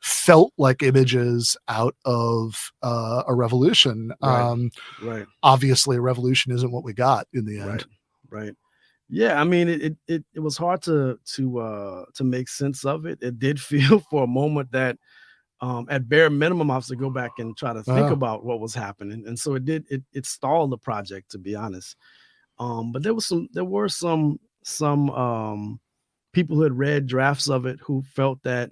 felt like images out of a revolution. Right. Obviously a revolution isn't what we got in the end. Right. Yeah, I mean, it was hard to make sense of it. It did feel for a moment that at bare minimum I have to go back and try to think about what was happening. And so it stalled the project, to be honest. But there were some people who had read drafts of it who felt that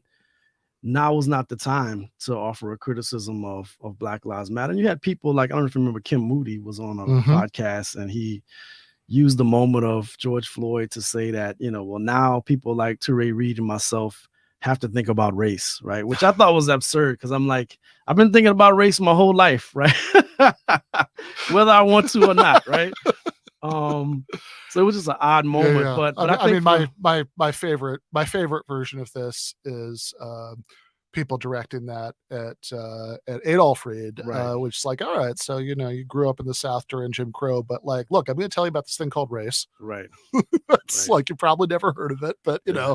now was not the time to offer a criticism of Black Lives Matter. And you had people like, I don't know if you remember, Kim Moody was on a podcast, and he used the moment of George Floyd to say that, well, now people like Touré Reed and myself have to think about race, right? Which I thought was absurd, because I'm like, I've been thinking about race my whole life, right? Whether I want to or not, right? So it was just an odd moment. Yeah. But I mean, my favorite version of this is people directing that at Adolph Reed, which is like, all right, so you grew up in the South during Jim Crow, but like, look, I'm going to tell you about this thing called race. Right. It's like you probably never heard of it, but yeah,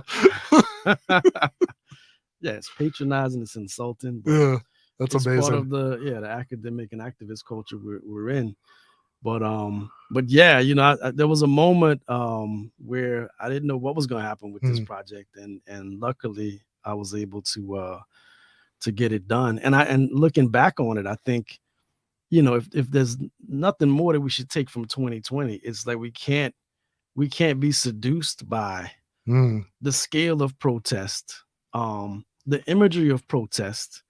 it's patronizing, it's insulting. But yeah, that's it's amazing. Part of the academic and activist culture we're in. But yeah, there was a moment where I didn't know what was going to happen with this project, and luckily I was able to get it done. And looking back on it, I think, if there's nothing more that we should take from 2020, it's like we can't be seduced by the scale of protest, the imagery of protest,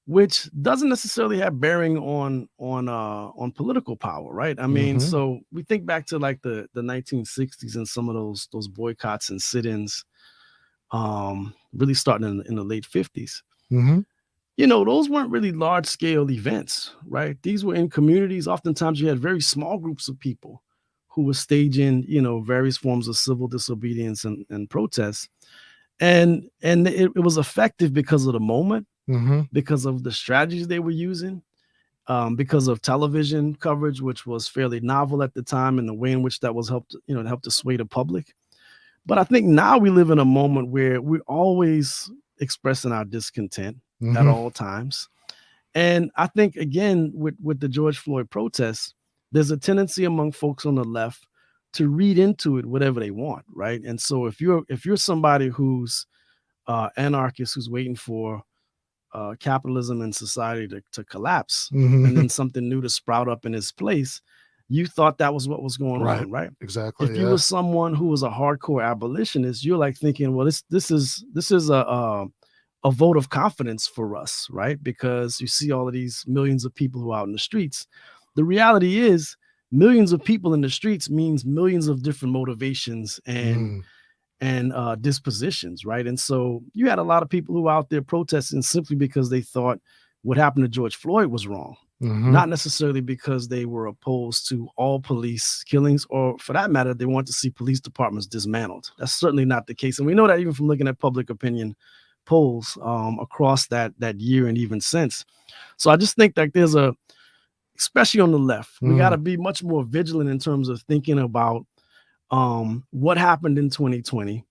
which doesn't necessarily have bearing on political power, right? I mean, so we think back to like the 1960s and some of those boycotts and sit-ins, really starting in the late 50s. Those weren't really large scale events, right? These were in communities. Oftentimes you had very small groups of people who were staging, various forms of civil disobedience and protests. And it was effective because of the moment, because of the strategies they were using, because of television coverage, which was fairly novel at the time, and the way in which that was helped to sway the public. But I think now we live in a moment where we're always expressing our discontent at all times. And I think, again, with the George Floyd protests, there's a tendency among folks on the left to read into it whatever they want, right? And so if you're somebody who's anarchist, who's waiting for capitalism and society to collapse, and then something new to sprout up in its place, you thought that was what was going on, right? Exactly. If you were someone who was a hardcore abolitionist, you're like thinking, well, this is a vote of confidence for us, right? Because you see all of these millions of people who are out in the streets. The reality is, millions of people in the streets means millions of different motivations and dispositions, right? And so you had a lot of people who were out there protesting simply because they thought what happened to George Floyd was wrong, not necessarily because they were opposed to all police killings, or for that matter, they want to see police departments dismantled. That's certainly not the case. And we know that even from looking at public opinion polls across that year and even since. So I just think that there's especially on the left, we got to be much more vigilant in terms of thinking about what happened in 2020,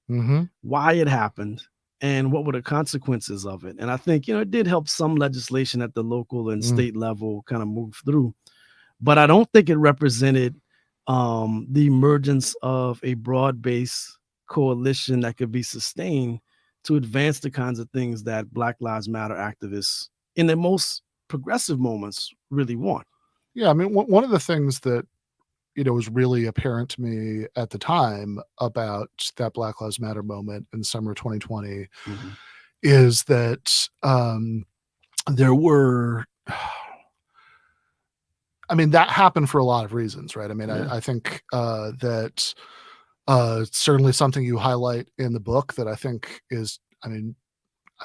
why it happened, and what were the consequences of it. And I think, it did help some legislation at the local and state level kind of move through. But I don't think it represented the emergence of a broad-based coalition that could be sustained to advance the kinds of things that Black Lives Matter activists in their most progressive moments really want. Yeah, I mean, one of the things that was really apparent to me at the time about that Black Lives Matter moment in summer 2020 is that there were, I mean, that happened for a lot of reasons, right? I mean, I think that certainly something you highlight in the book that I think is, I mean,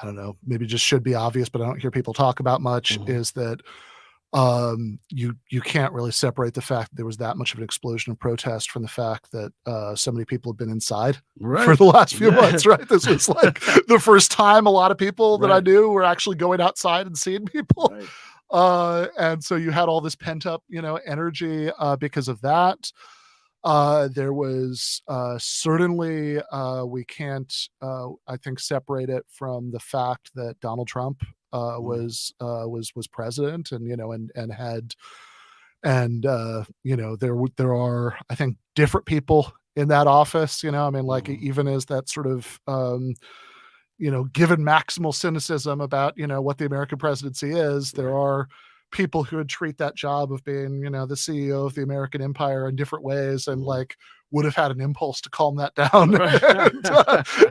I don't know, maybe just should be obvious, but I don't hear people talk about much, is that you can't really separate the fact that there was that much of an explosion of protest from the fact that so many people have been inside for the last few months, right? This was like the first time a lot of people that I knew were actually going outside and seeing people. And so you had all this pent up, energy because of that. There was certainly we can't I think separate it from the fact that Donald Trump was president, and and had, and there are, I think, different people in that office. I mean, like, even as that sort of given maximal cynicism about what the American presidency is, there are people who would treat that job of being, the CEO of the American empire in different ways, and like would have had an impulse to calm that down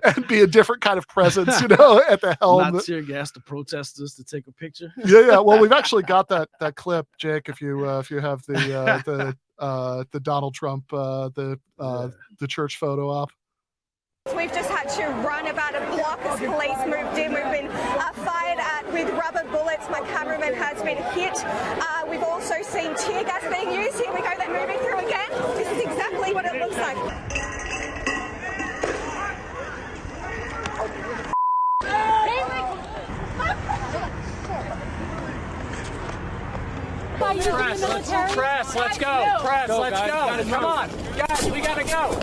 and be a different kind of presence, at the helm. Not tear gas the protesters to take a picture. Yeah. Well, we've actually got that clip, Jake. If you have the Donald Trump the church photo op. We've just had to run about a block as police moved in. We've been fired at with rubber bullets. My cameraman has been hit. We've also seen tear gas being used. Here we go, they're moving through again. This is exactly what it looks like. Press, let's go. Press, let's go. Come on. Guys, we gotta go.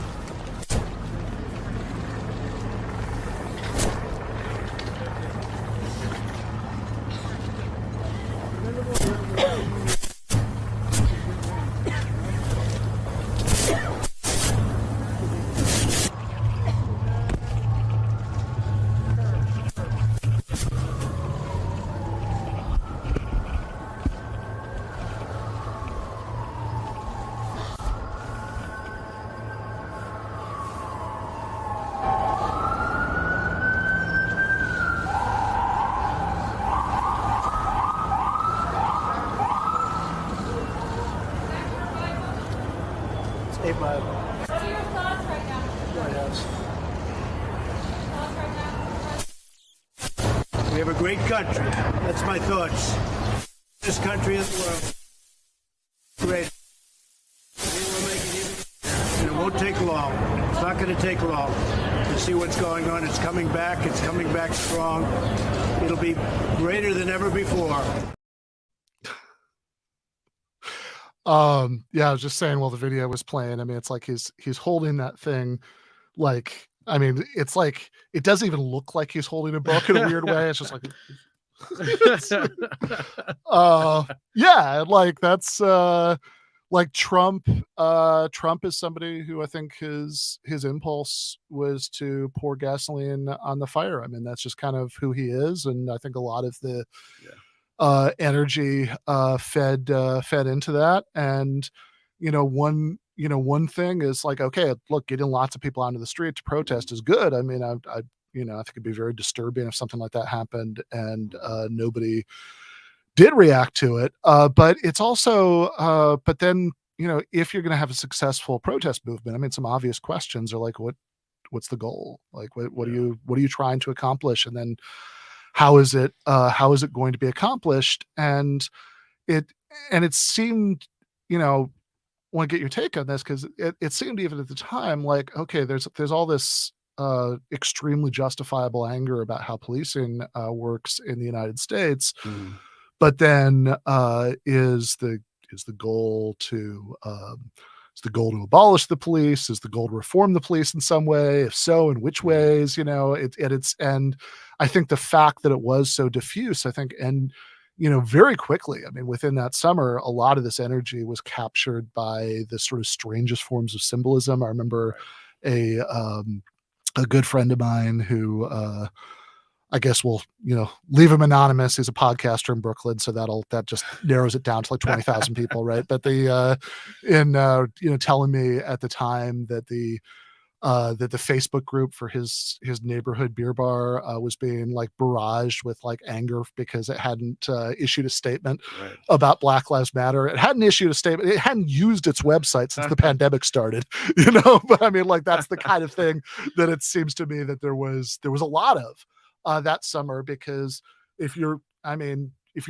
We have a great country. That's my thoughts. This country in the world. Great. And it won't take long. It's not going to take long to see what's going on. It's coming back. It's coming back strong. It'll be greater than ever before. Yeah, I was just saying while the video was playing, I mean, it's like he's holding that thing like, I mean, it's like it doesn't even look like he's holding a book in a weird way. It's just like yeah, like that's like Trump is somebody who I think his impulse was to pour gasoline on the fire. I mean, that's just kind of who he is, and I think a lot of the energy fed into that. And one thing is like, okay, look, getting lots of people onto the street to protest is good. I mean, I think it'd be very disturbing if something like that happened and nobody did react to it. But it's also, but then, if you're going to have a successful protest movement, I mean, some obvious questions are like, what's the goal? Like, what are you trying to accomplish? And then how is it going to be accomplished? And it seemed, I want to get your take on this, because it seemed even at the time like, okay, there's all this extremely justifiable anger about how policing works in the United States, but then is the goal to abolish the police? Is the goal to reform the police in some way? If so, in which ways? And I think the fact that it was so diffuse, I think, and very quickly, I mean, within that summer, a lot of this energy was captured by the sort of strangest forms of symbolism. I remember a good friend of mine who I guess we'll leave him anonymous. He's a podcaster in Brooklyn, so that just narrows it down to like 20,000 people, right? But telling me at the time that the Facebook group for his neighborhood beer bar was being like barraged with like anger because it hadn't issued a statement about Black Lives Matter. It hadn't issued a statement. It hadn't used its website since the pandemic started, but I mean, like, that's the kind of thing that it seems to me that there was a lot of that summer, because if you're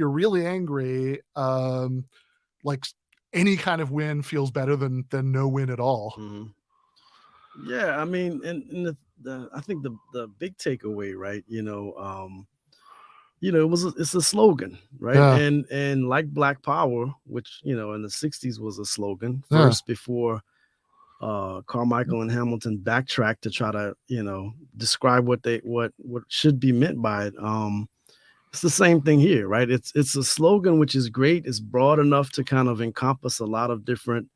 really angry, like any kind of win feels better than no win at all. Mm-hmm. Yeah, I mean, and I think the big takeaway, right? It's a slogan, right? Yeah. And like Black Power, which in the '60s was a slogan first before Carmichael and Hamilton backtracked to try to describe what should be meant by it. It's the same thing here, right? It's a slogan which is great. It's broad enough to kind of encompass a lot of different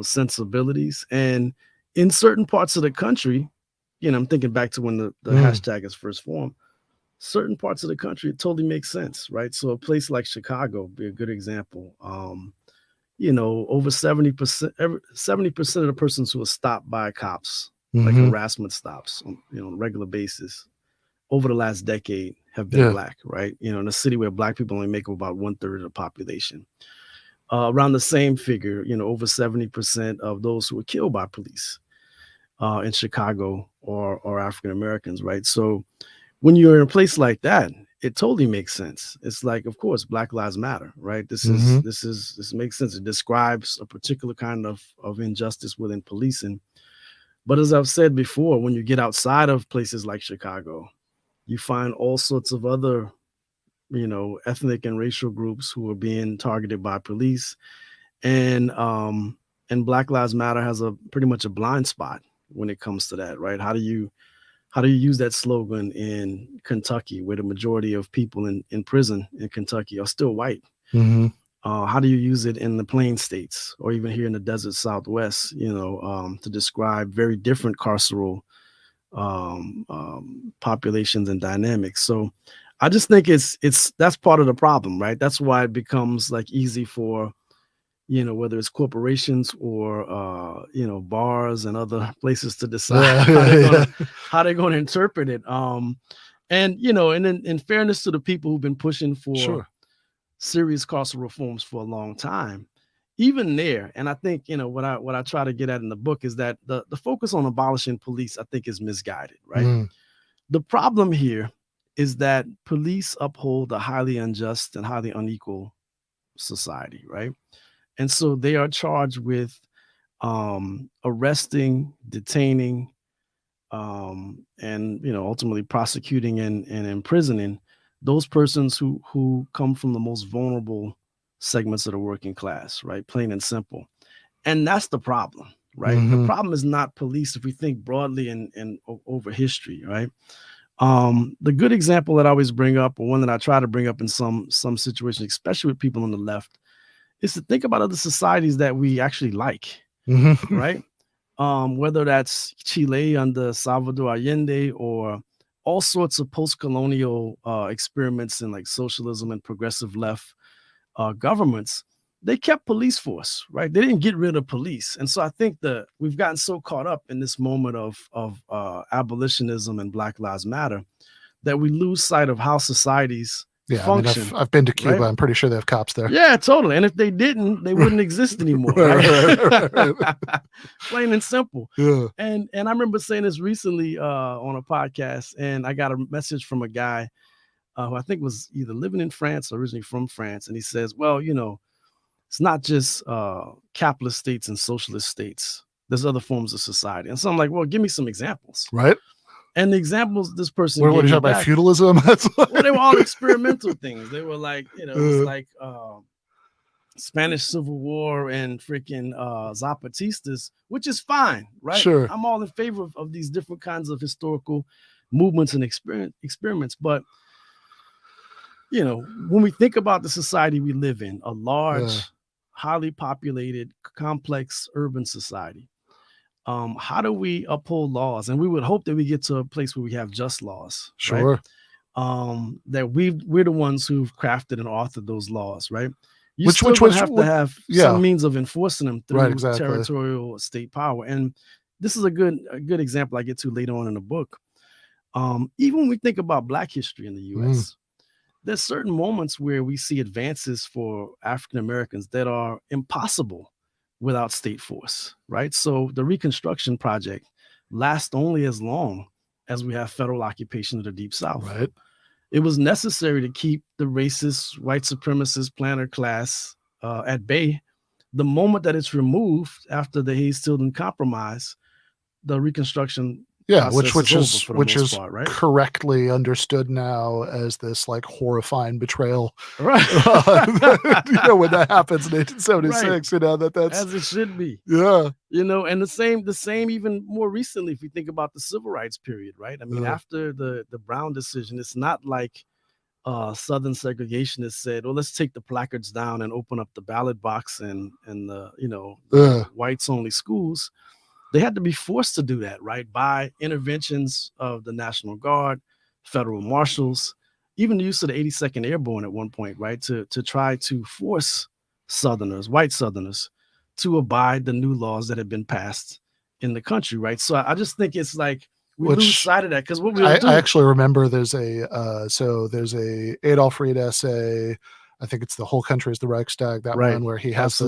sensibilities. And in certain parts of the country, I'm thinking back to when the hashtag is first formed, certain parts of the country, it totally makes sense, right? So a place like Chicago would be a good example. Over 70% of the persons who are stopped by cops, like harassment stops on a regular basis over the last decade have been Black, right? In a city where Black people only make up about 1/3 of the population. Around the same figure, over 70% of those who were killed by police in Chicago are African Americans, right? So when you're in a place like that, it totally makes sense. It's like, of course, Black Lives Matter, right? This makes sense. It describes a particular kind of injustice within policing. But as I've said before, when you get outside of places like Chicago, you find all sorts of other, ethnic and racial groups who are being targeted by police, and Black Lives Matter has pretty much a blind spot when it comes to that, right? How do you use that slogan in Kentucky, where the majority of people in prison in Kentucky are still white? How do you use it in the Plain States, or even here in the desert Southwest, to describe very different carceral populations and dynamics? So I just think that's part of the problem, right? That's why it becomes like easy for, whether it's corporations or, bars and other places to decide how they're going to interpret it. And in fairness to the people who've been pushing for serious carceral reforms for a long time, even there, and I think, what I try to get at in the book is that the focus on abolishing police, I think, is misguided, right? The problem here is that police uphold a highly unjust and highly unequal society, right? And so they are charged with arresting, detaining, and ultimately prosecuting and imprisoning those persons who come from the most vulnerable segments of the working class, right? Plain and simple. And that's the problem, right? The problem is not police if we think broadly and over history, right? The good example that I always bring up, or one that I try to bring up in some situations, especially with people on the left, is to think about other societies that we actually like, right? Whether that's Chile under Salvador Allende, or all sorts of post-colonial experiments in like socialism and progressive left governments. They kept police force, right? They didn't get rid of police. And so I think that we've gotten so caught up in this moment of abolitionism and Black Lives Matter that we lose sight of how societies function. I've been to Cuba. Right? I'm pretty sure they have cops there. Yeah, totally. And if they didn't, they wouldn't exist anymore. Right? Plain and simple. Yeah. And I remember saying this recently on a podcast, and I got a message from a guy who I think was either living in France or originally from France. And he says, well, it's not just capitalist states and socialist states. There's other forms of society. And so I'm like, well, give me some examples. Right. And the examples this person what are you talking about, feudalism? Well, they were all experimental things. They were like, it was like Spanish Civil War and freaking Zapatistas, which is fine, right? Sure. I'm all in favor of these different kinds of historical movements and experiments. But, when we think about the society we live in, a large, highly populated, complex urban society, how do we uphold laws? And we would hope that we get to a place where we have just laws. Sure. Right? That we're the ones who've crafted and authored those laws, right? You Which have to have some means of enforcing them through territorial state power. And this is a good example I get to later on in the book. Even when we think about Black history in the U.S., there's certain moments where we see advances for African Americans that are impossible without state force, right? So the Reconstruction Project lasts only as long as we have federal occupation of the Deep South. Right. It was necessary to keep the racist, white supremacist planter class at bay. The moment that it's removed after the Hayes-Tilden Compromise, the Reconstruction which is part, right? correctly understood now as this like horrifying betrayal. Right. When that happens in 1876, right. that's as it should be. Yeah. And the same even more recently, if we think about the civil rights period, right? I mean, after the Brown decision, it's not like Southern segregationists said, well, let's take the placards down and open up the ballot box and the whites only schools. They had to be forced to do that, right? By interventions of the National Guard, federal marshals, even the use of the 82nd Airborne at one point, right, to try to force Southerners, white Southerners, to abide the new laws that have been passed in the country, right? So I just think it's like we lose sight of that, because what we'll do. I actually remember there's a Adolf Reed essay. I think it's The Whole Country is the Reichstag, that one where he has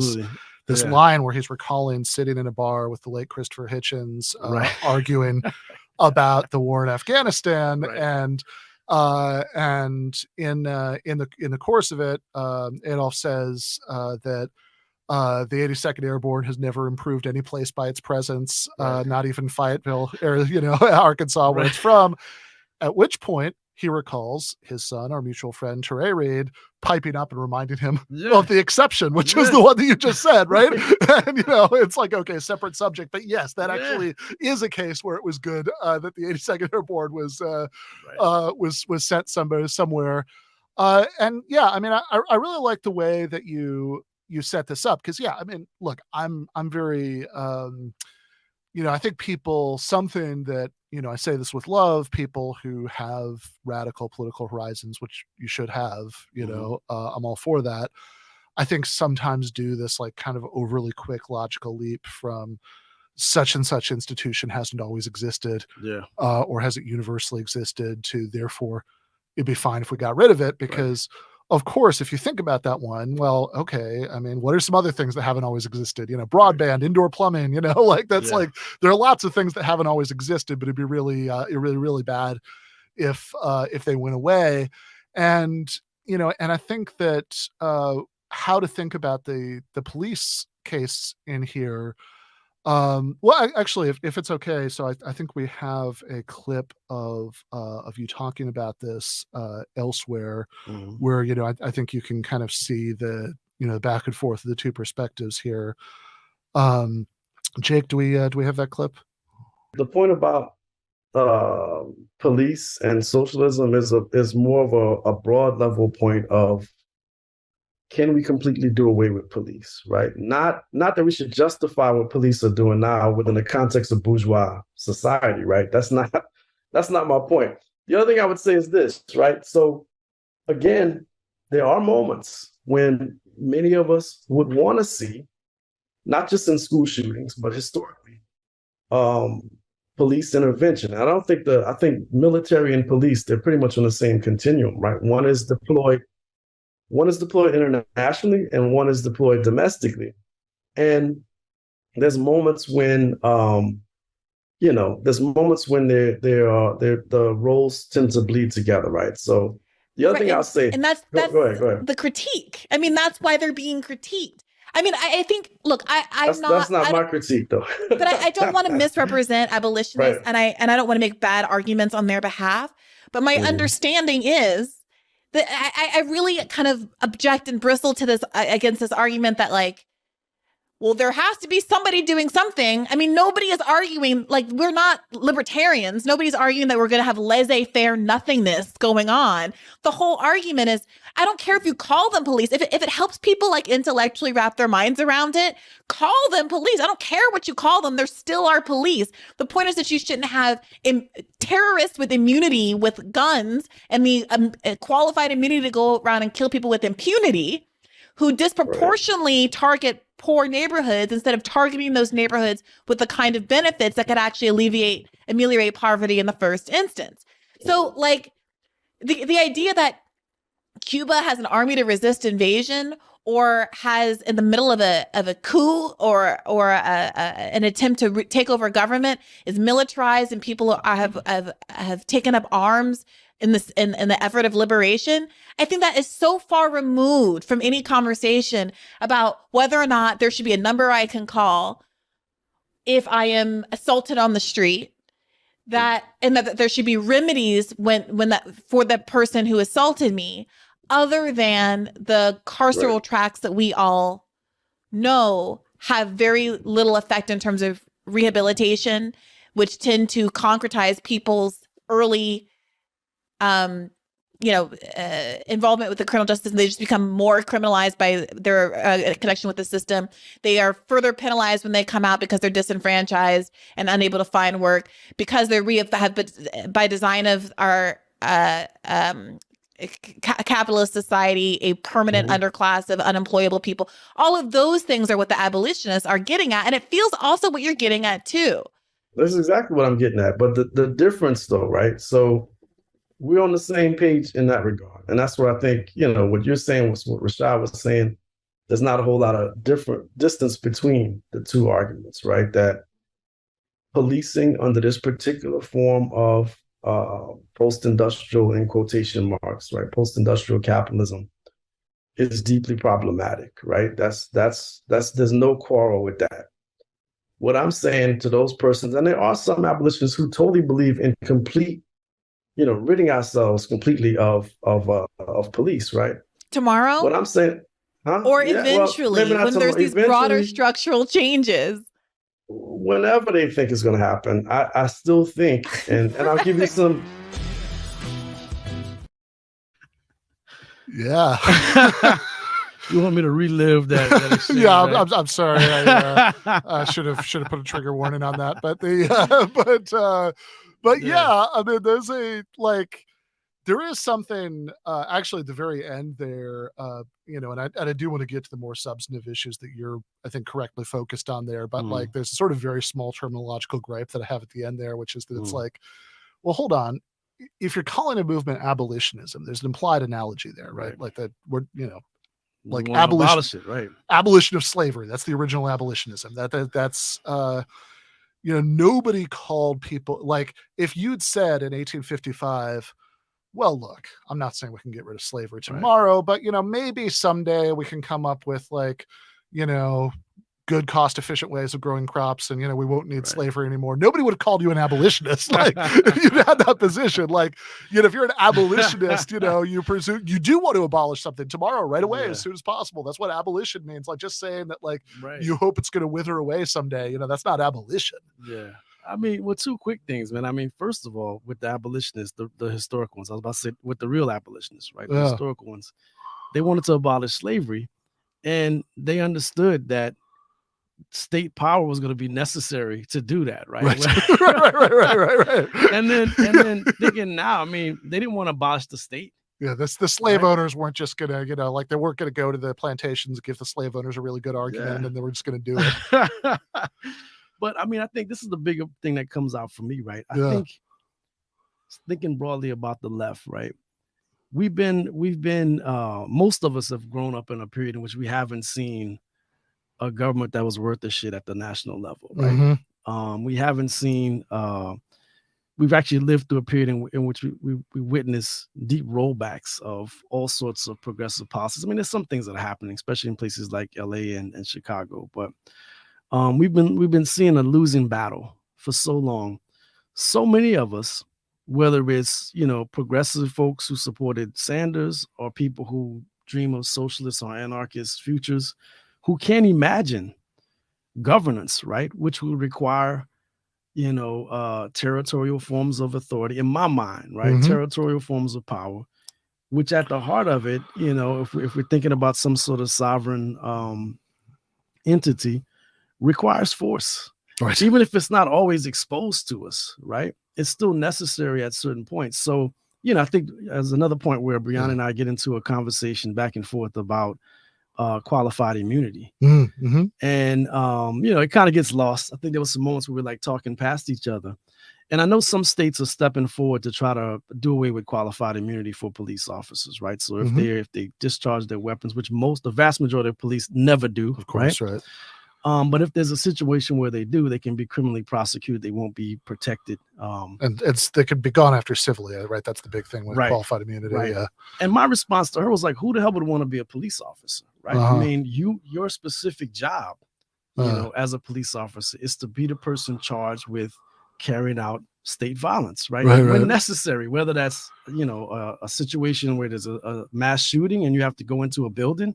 this line where he's recalling sitting in a bar with the late Christopher Hitchens arguing about the war in Afghanistan, and in the course of it, Adolf says that the 82nd Airborne has never improved any place by its presence, not even Fayetteville, or Arkansas, where it's from. At which point he recalls his son, our mutual friend Teray Reid, piping up and reminding him of the exception, which is the one that you just said, right? And it's like, okay, separate subject, but yes, that actually is a case where it was good that the 82nd Airborne was sent somewhere. And yeah, I mean, I really like the way that you set this up, because I mean, look, I'm very I think people, something that I say this with love, people who have radical political horizons, which you should have, I'm all for that. I think sometimes do this like kind of overly quick logical leap from such and such institution hasn't always existed, or hasn't universally existed, to therefore it'd be fine if we got rid of it, because of course, if you think about that one, well, okay, I mean, what are some other things that haven't always existed? Broadband, indoor plumbing, like that's like, there are lots of things that haven't always existed, but it'd be really bad if they went away. And, and I think that how to think about the police case in here. Well, actually, if it's okay, so I think we have a clip of you talking about this elsewhere, where I think you can kind of see the back and forth of the two perspectives here. Jake, do we have that clip? The point about police and socialism is more of a broad level point of, can we completely do away with police, right? Not that we should justify what police are doing now within the context of bourgeois society, right? That's not my point. The other thing I would say is this, right? So again, there are moments when many of us would want to see, not just in school shootings, but historically, police intervention. I think military and police, they're pretty much on the same continuum, right? One is deployed internationally and one is deployed domestically. And there's moments when, the roles tend to bleed together, right? So the other thing I'll say, and that's go ahead. The critique. I mean, that's why they're being critiqued. I mean, I think, look, that's not my critique though. But I don't want to misrepresent abolitionists, and I don't want to make bad arguments on their behalf. But my understanding is that I really kind of object and bristle to this, against this argument that, like, well, there has to be somebody doing something. I mean, nobody is arguing, like, we're not libertarians. Nobody's arguing that we're going to have laissez-faire nothingness going on. The whole argument is, I don't care if you call them police. If it helps people, like, intellectually wrap their minds around it, call them police. I don't care what you call them. They're still our police. The point is that you shouldn't have terrorists with immunity with guns and the qualified immunity to go around and kill people with impunity, who disproportionately target poor neighborhoods instead of targeting those neighborhoods with the kind of benefits that could actually ameliorate poverty in the first instance. So, like, the idea that Cuba has an army to resist invasion, or has in the middle of a coup or an attempt to take over government, is militarized and people have taken up arms in the effort of liberation. I think that is so far removed from any conversation about whether or not there should be a number I can call if I am assaulted on the street, and that there should be remedies for the person who assaulted me, other than the carceral tracts that we all know have very little effect in terms of rehabilitation, which tend to concretize people's early involvement with the criminal justice system. They just become more criminalized by their connection with the system. They are further penalized when they come out because they're disenfranchised and unable to find work, because they're by design of our capitalist society, a permanent underclass of unemployable people. All of those things are what the abolitionists are getting at. And it feels also what you're getting at too. That's exactly what I'm getting at. But the difference though, right? So we're on the same page in that regard. And that's where I think, what you're saying was what Rashad was saying. There's not a whole lot of different distance between the two arguments, right? That policing under this particular form of post-industrial, in quotation marks, right? Post-industrial capitalism is deeply problematic, right? That's there's no quarrel with that. What I'm saying to those persons, and there are some abolitionists who totally believe in complete, ridding ourselves completely of police, right? Tomorrow? What I'm saying, or eventually, when there's these broader structural changes. Whenever they think it's going to happen, I still think, and I'll give you some. Yeah. You want me to relive that exchange, yeah, right? I'm sorry. I should have put a trigger warning on that. But yeah, I mean, there's there is something actually at the very end there, and I do want to get to the more substantive issues that you're, I think, correctly focused on there. But there's a sort of very small terminological gripe that I have at the end there, which is that it's well, hold on. If you're calling a movement abolitionism, there's an implied analogy there, right? Like that we're, like abolish it, right? Abolition of slavery. That's the original abolitionism. That's nobody called people, like if you'd said in 1855, well, look, I'm not saying we can get rid of slavery tomorrow, but maybe someday we can come up with good cost efficient ways of growing crops, and we won't need slavery anymore. Nobody would have called you an abolitionist, like if you had that position. Like, if you're an abolitionist, you presume you do want to abolish something tomorrow, right away, as soon as possible. That's what abolition means. Like just saying that, you hope it's going to wither away someday. That's not abolition. Yeah. I mean, well, two quick things, man. I mean, first of all, with the abolitionists, the historical ones, I was about to say with the real abolitionists, right? The historical ones, they wanted to abolish slavery, and they understood that state power was going to be necessary to do that, right? Right. And then thinking now, I mean, they didn't want to abolish the state. Yeah, the slave owners weren't just gonna, they weren't gonna go to the plantations, give the slave owners a really good argument, and then they were just gonna do it. But I mean, I think this is the bigger thing that comes out for me, right? I think thinking broadly about the left, right? We've been most of us have grown up in a period in which we haven't seen a government that was worth the shit at the national level, right? We haven't seen we've actually lived through a period in which we witness deep rollbacks of all sorts of progressive policies. I mean, there's some things that are happening, especially in places like LA and Chicago, but we've been seeing a losing battle for so long. So many of us, whether it's progressive folks who supported Sanders or people who dream of socialist or anarchist futures, who can't imagine governance, right, which will require territorial forms of authority, in my mind, right? Territorial forms of power, which at the heart of it, if we're thinking about some sort of sovereign entity, requires force, right? Even if it's not always exposed to us, right? It's still necessary at certain points. So, I think as another point where Brianna and I get into a conversation back and forth about qualified immunity. And, it kind of gets lost. I think there was some moments where we're talking past each other. And I know some states are stepping forward to try to do away with qualified immunity for police officers, right? So if they discharge their weapons, which the vast majority of police never do, of course, right? But if there's a situation where they do, they can be criminally prosecuted. They won't be protected. And they could be gone after civilly, right? That's the big thing with qualified immunity. Right. Yeah. And my response to her was who the hell would want to be a police officer, right? I mean, your specific job, as a police officer is to be the person charged with carrying out state violence, right? When necessary, whether that's, a situation where there's a mass shooting and you have to go into a building.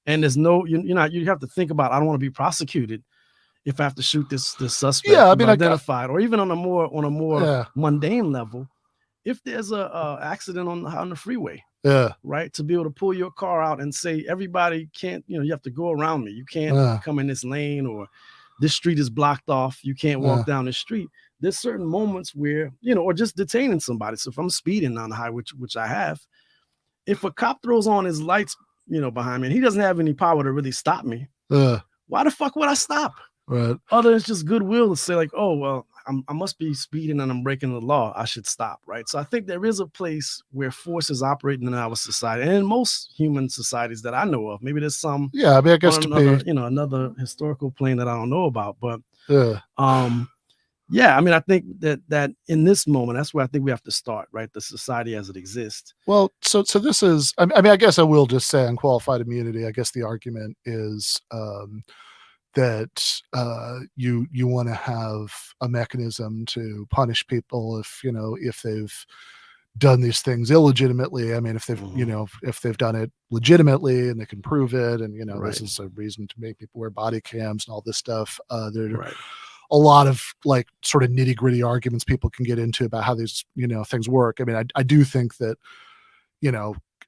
And there's you have to think about, I don't want to be prosecuted if I have to shoot this suspect. Yeah, I mean, identified, or even on a more mundane level, if there's a accident on the freeway, right, to be able to pull your car out and say, everybody can't, you have to go around me. You can't come in this lane, or this street is blocked off. You can't walk down the street. there's certain moments where, or just detaining somebody. So if I'm speeding on the highway, which I have, if a cop throws on his lights, behind me, and he doesn't have any power to really stop me, why the fuck would I stop? Right. Other than just goodwill to say like, oh, well, I must be speeding and I'm breaking the law, I should stop, right? So I think there is a place where force is operating in our society, and in most human societies that I know of. Maybe there's some, I mean, I guess another historical plane that I don't know about, but yeah, I mean, I think that in this moment, that's where I think we have to start, right? The society as it exists. Well, so this is, I mean, I guess I will just say on qualified immunity, I guess the argument is that you want to have a mechanism to punish people if they've done these things illegitimately. I mean, if they've if they've done it legitimately and they can prove it, and this is a reason to make people wear body cams and all this stuff. There are a lot of like sort of nitty gritty arguments people can get into about how these things work. I mean, I do think that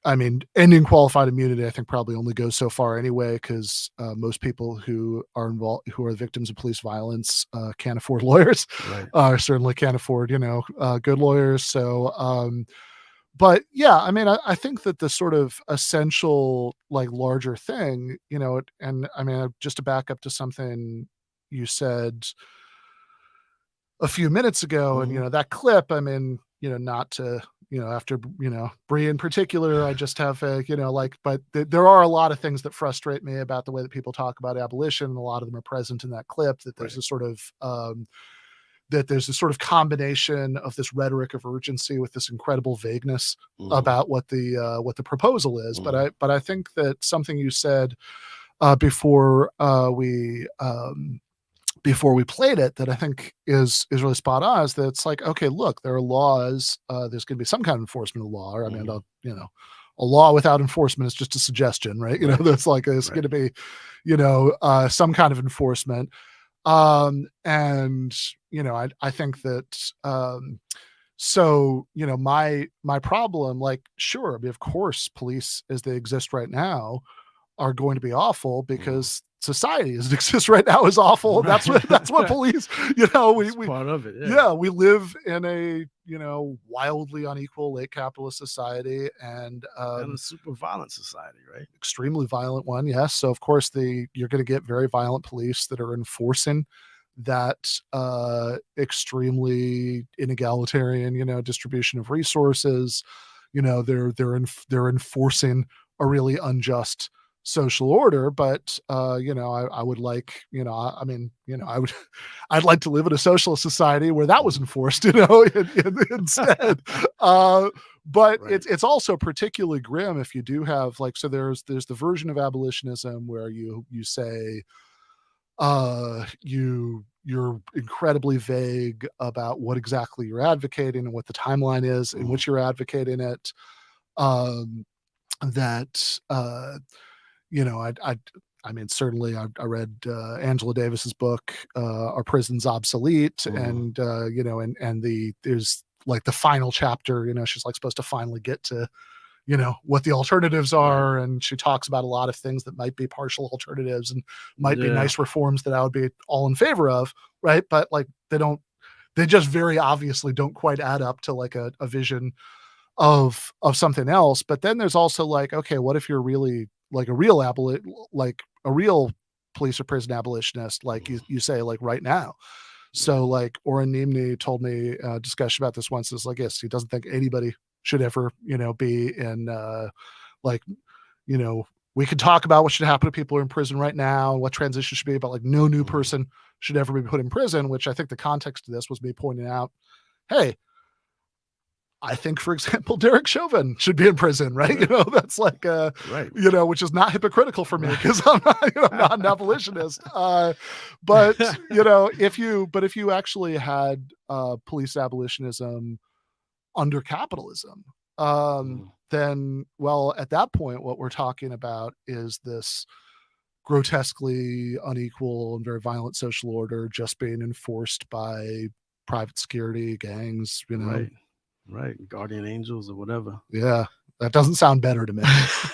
I mean, ending qualified immunity, I think probably only goes so far anyway, because most people who are involved, who are victims of police violence, can't afford lawyers, certainly can't afford, good lawyers. So, but yeah, I mean, I think that the sort of essential, like larger thing, and I mean, just to back up to something you said a few minutes ago, and that clip, I mean, not to after Bree in particular, I just have but there are a lot of things that frustrate me about the way that people talk about abolition, and a lot of them are present in that clip. That there's a sort of combination of this rhetoric of urgency with this incredible vagueness about what the proposal is. But I think that something you said before we played it that I think is really spot on is that it's like, okay, look, there are laws, there's going to be some kind of enforcement of law, or I mean, a law without enforcement is just a suggestion, right? That's like, there's going to be, some kind of enforcement. And, I think that, so, my problem, like, sure, I mean, of course, police as they exist right now are going to be awful because society as it exists right now is awful. Right. That's what police, we part of it. Yeah, we live in a wildly unequal late capitalist society and a super violent society, right? Extremely violent one, yes. So of course you're going to get very violent police that are enforcing that extremely inegalitarian, distribution of resources. They're enforcing a really unjust social order, but I would like, I'd like to live in a socialist society where that was enforced, instead. But it's also particularly grim if you do have like, so there's the version of abolitionism where you say you're incredibly vague about what exactly you're advocating and what the timeline is in which you're advocating it. I mean, certainly I read Angela Davis's book, Are Prisons Obsolete? And, there's like the final chapter, she's like supposed to finally get to, what the alternatives are. And she talks about a lot of things that might be partial alternatives and might be nice reforms that I would be all in favor of. Right. But like, they just very obviously don't quite add up to like a vision of something else. But then there's also like, okay, what if you're really like a real police or prison abolitionist, like you say, like right now. So like Oren Nimni told me a discussion about this once. It's like, yes, he doesn't think anybody should ever, be in we could talk about what should happen to people who are in prison right now and what transition should be, but like no new person should ever be put in prison, which I think the context of this was me pointing out, hey, I think, for example, Derek Chauvin should be in prison, right? That's like, which is not hypocritical for me because I'm not an abolitionist. But if you actually had police abolitionism under capitalism, then, well, at that point, what we're talking about is this grotesquely unequal and very violent social order just being enforced by private security gangs, Right. Guardian angels or whatever. Yeah. That doesn't sound better to me.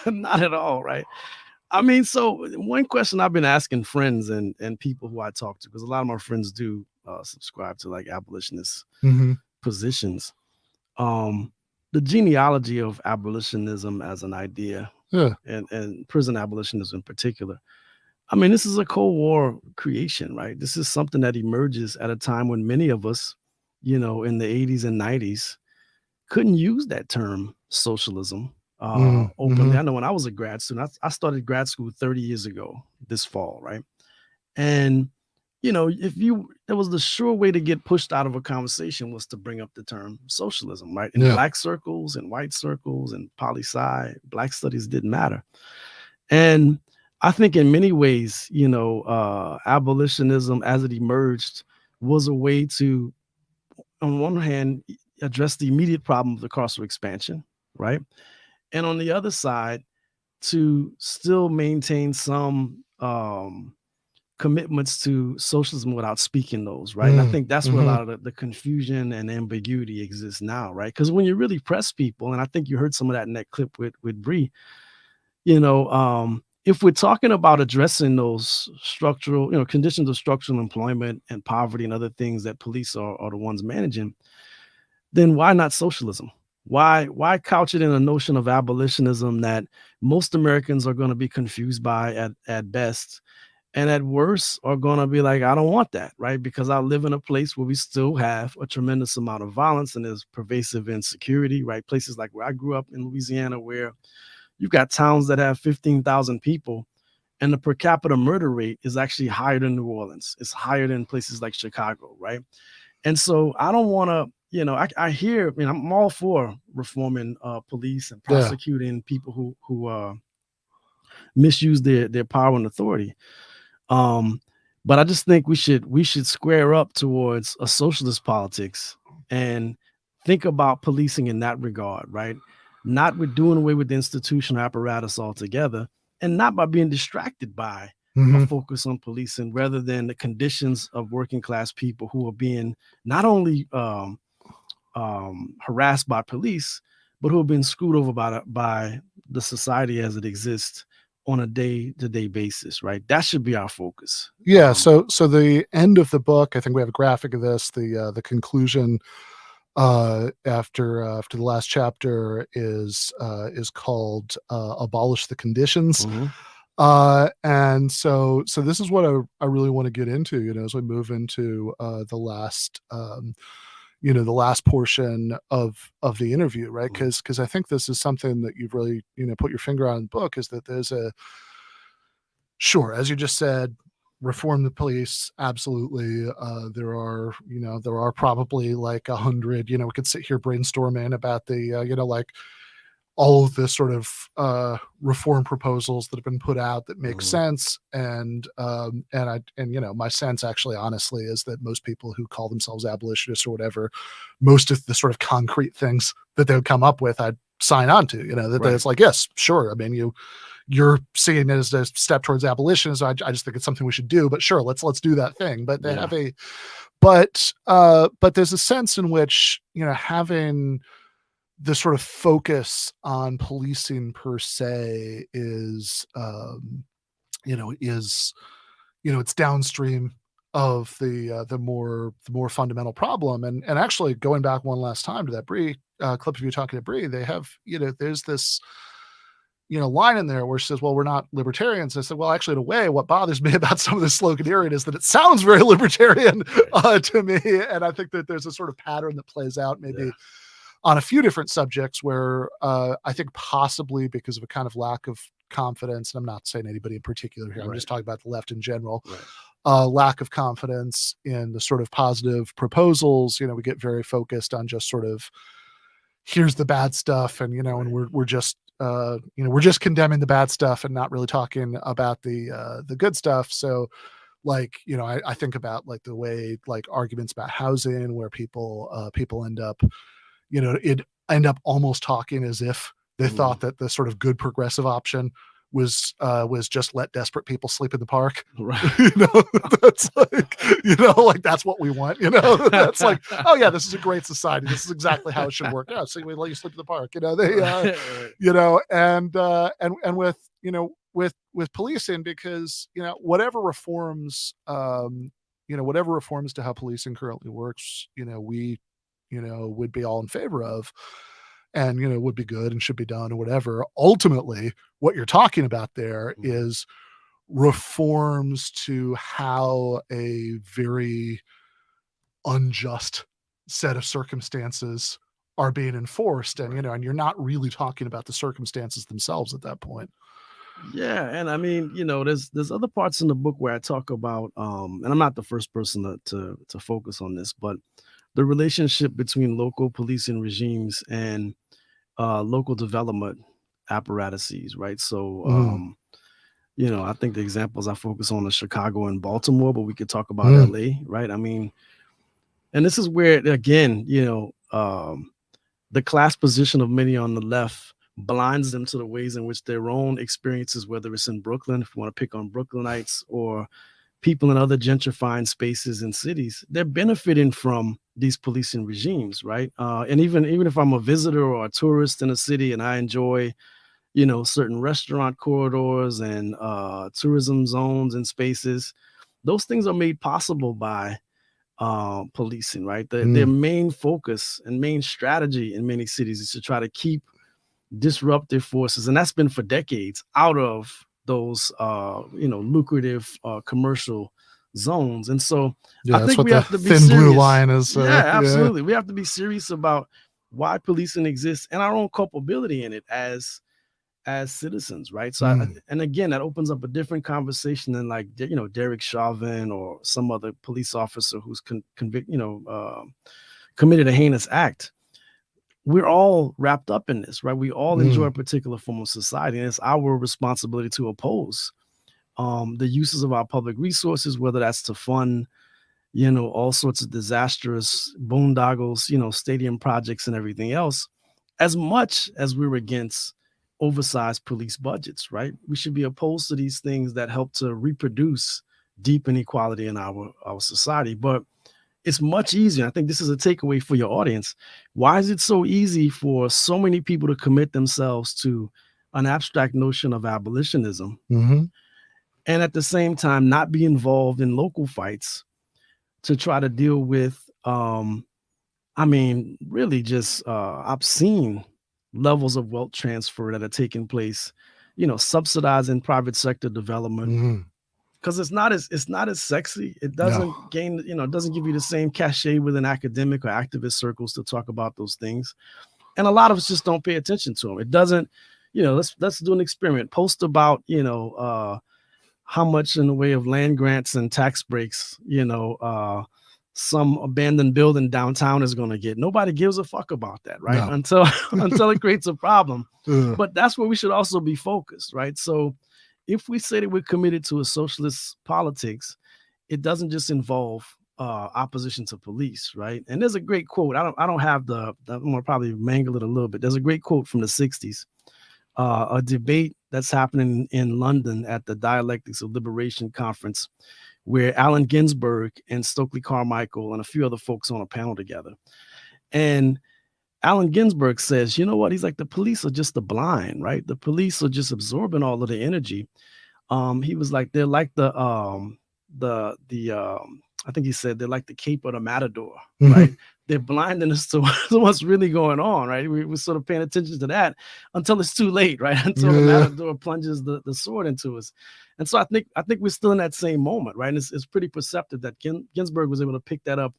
Not at all. Right. I mean, so one question I've been asking friends and people who I talk to, because a lot of my friends do subscribe to like abolitionist Mhm. positions. The genealogy of abolitionism as an idea, Yeah. and prison abolitionism in particular. I mean, this is a Cold War creation, right? This is something that emerges at a time when many of us, in the 80s and 90s, couldn't use that term socialism openly. Mhm. I know when I was a grad student, I started grad school 30 years ago this fall, right? And there was the sure way to get pushed out of a conversation was to bring up the term socialism, right? In Yeah. black circles and white circles and poli-sci, black studies didn't matter. And I think in many ways, abolitionism as it emerged was a way to, on one hand, address the immediate problem of the carceral expansion, right? And on the other side, to still maintain some commitments to socialism without speaking those, right? And I think that's where a lot of the confusion and ambiguity exists now, right? Because when you really press people, and I think you heard some of that in that clip with Bree, if we're talking about addressing those structural, conditions of structural employment and poverty and other things that police are the ones managing, then why not socialism? Why couch it in a notion of abolitionism that most Americans are going to be confused by at best, and at worst are going to be like, I don't want that, right? Because I live in a place where we still have a tremendous amount of violence and there's pervasive insecurity, right? Places like where I grew up in Louisiana, where you've got towns that have 15,000 people and the per capita murder rate is actually higher than New Orleans. It's higher than places like Chicago, right? And so I don't want to, I hear, I'm all for reforming police and prosecuting people who misuse their power and authority. But I just think we should square up towards a socialist politics and think about policing in that regard, right? Not with doing away with the institutional apparatus altogether, and not by being distracted by a focus on policing, rather than the conditions of working class people who are being not only harassed by police, but who have been screwed over by the society as it exists on a day-to-day basis, right? That should be our focus. Yeah. So the end of the book, I think we have a graphic of this. The conclusion after the last chapter is called "Abolish the Conditions." And so this is what I really want to get into, as we move into the last the last portion of the interview, right? Because I think this is something that you've really put your finger on in the book, is that there's sure, as you just said, reform the police, absolutely. There are probably like 100, we could sit here brainstorming about the like all of the sort of reform proposals that have been put out that make sense, and my sense actually honestly is that most people who call themselves abolitionists or whatever, most of the sort of concrete things that they would come up with, I'd sign on to, that it's like, yes, sure, I mean, you're seeing it as a step towards abolitionism. I just think it's something we should do, but sure, let's do that thing. But they have but there's a sense in which having the sort of focus on policing per se is it's downstream of the more fundamental problem. And actually, going back one last time to that Bree clip of you talking to Bree, they have there's this line in there where she says, well, we're not libertarians. I said, well, actually, in a way, what bothers me about some of this sloganeering is that it sounds very libertarian to me. And I think that there's a sort of pattern that plays out maybe on a few different subjects where I think possibly because of a kind of lack of confidence, and I'm not saying anybody in particular here, I'm just talking about the left in general, lack of confidence in the sort of positive proposals. We get very focused on just sort of, here's the bad stuff, and and we're just we're just condemning the bad stuff and not really talking about the good stuff. So like I think about like the way like arguments about housing, where people end up end up almost talking as if they thought that the sort of good progressive option was just let desperate people sleep in the park. Right. That's like, like that's what we want, that's like, oh yeah, this is a great society. This is exactly how it should work out. So we let you sleep in the park, and with policing, because, whatever reforms, whatever reforms to how policing currently works, we, would be all in favor of, and, would be good and should be done or whatever. Ultimately, what you're talking about there is reforms to how a very unjust set of circumstances are being enforced. And, and you're not really talking about the circumstances themselves at that point. Yeah, and I mean, there's other parts in the book where I talk about, and I'm not the first person to focus on this, but the relationship between local policing regimes and local development apparatuses, right? So, I think the examples I focus on are Chicago and Baltimore, but we could talk about LA, right? I mean, and this is where, again, the class position of many on the left blinds them to the ways in which their own experiences, whether it's in Brooklyn, if you want to pick on Brooklynites, or people in other gentrifying spaces in cities, they're benefiting from these policing regimes, right? And even if I'm a visitor or a tourist in a city and I enjoy, certain restaurant corridors and tourism zones and spaces, those things are made possible by policing, right? Their main focus and main strategy in many cities is to try to keep disruptive forces, and that's been for decades, out of those lucrative commercial zones. And so I think we have to be thin serious. Blue line is. Absolutely. We have to be serious about why policing exists and our own culpability in it as citizens, right? So and again, that opens up a different conversation than like Derek Chauvin or some other police officer who's committed a heinous act. We're all wrapped up in this, right? We all enjoy a particular form of society, and it's our responsibility to oppose the uses of our public resources, whether that's to fund, all sorts of disastrous boondoggles, stadium projects and everything else, as much as we're against oversized police budgets, right? We should be opposed to these things that help to reproduce deep inequality in our society. But it's much easier. I think this is a takeaway for your audience. Why is it so easy for so many people to commit themselves to an abstract notion of abolitionism and at the same time not be involved in local fights to try to deal with, really just obscene levels of wealth transfer that are taking place, subsidizing private sector development. Because it's not as sexy. It doesn't it doesn't give you the same cachet within academic or activist circles to talk about those things. And a lot of us just don't pay attention to them. It doesn't, let's do an experiment. Post about, how much in the way of land grants and tax breaks, some abandoned building downtown is going to get. Nobody gives a fuck about that, right? No. Until it creates a problem. But that's where we should also be focused, right? So if we say that we're committed to a socialist politics, it doesn't just involve opposition to police, right? And there's a great quote. I don't have I'm gonna probably mangle it a little bit. There's a great quote from the 60s, a debate that's happening in London at the Dialectics of Liberation conference, where Allen Ginsberg and Stokely Carmichael and a few other folks on a panel together. And Allen Ginsberg says, you know what? He's like, the police are just the blind, right? The police are just absorbing all of the energy. He was like, they're like I think he said they're like the Cape or the Matador, right? They're blinding us to what's really going on, right? We're sort of paying attention to that until it's too late, right? Until the Matador plunges the sword into us. And so I think we're still in that same moment, right? And it's pretty perceptive that Ginsberg was able to pick that up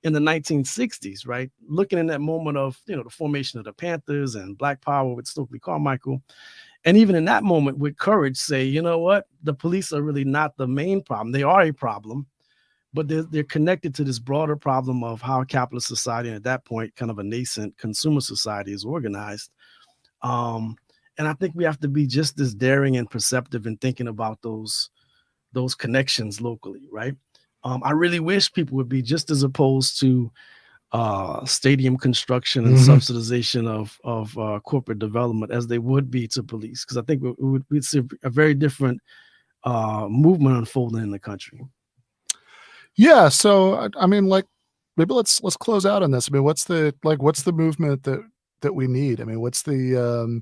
in the 1960s, right? Looking in that moment of, the formation of the Panthers and Black Power with Stokely Carmichael. And even in that moment with courage, say, you know what? The police are really not the main problem. They are a problem, but they're connected to this broader problem of how capitalist society, and at that point, kind of a nascent consumer society, is organized. And I think we have to be just as daring and perceptive in thinking about those connections locally, right? I really wish people would be just as opposed to stadium construction and subsidization of corporate development as they would be to police, because I think we'd see a very different movement unfolding in the country. Yeah. So I mean, like, maybe let's close out on this. I mean, what's the movement that we need? I mean, what's the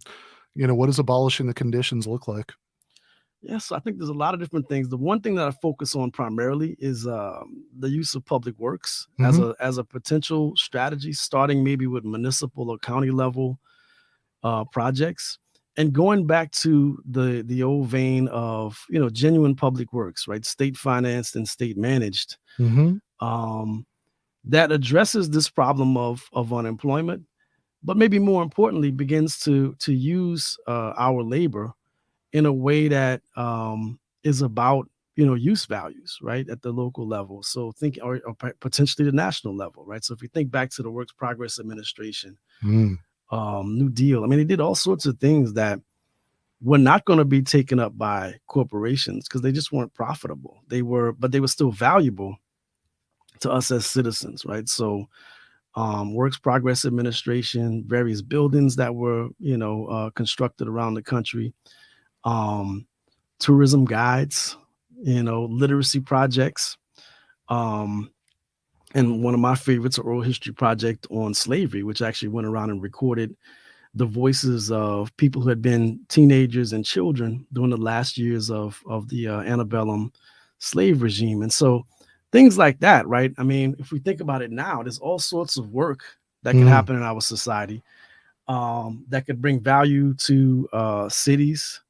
what does abolishing the conditions look like? Yes, I think there's a lot of different things. The one thing that I focus on primarily is the use of public works as a potential strategy, starting maybe with municipal or county level projects, and going back to the old vein of genuine public works, right? State financed and state managed, that addresses this problem of unemployment, but maybe more importantly begins to use our labor in a way that is about use values, right, at the local level. So think or potentially the national level, right? So if we think back to the Works Progress Administration, New Deal, I mean, they did all sorts of things that were not going to be taken up by corporations because they just weren't profitable. But they were still valuable to us as citizens, right? So Works Progress Administration, various buildings that were constructed around the country, tourism guides, literacy projects, and one of my favorites, Oral History Project on slavery, which actually went around and recorded the voices of people who had been teenagers and children during the last years of the antebellum slave regime. And so things like that, right? I mean, if we think about it now, there's all sorts of work that can happen in our society that could bring value to cities,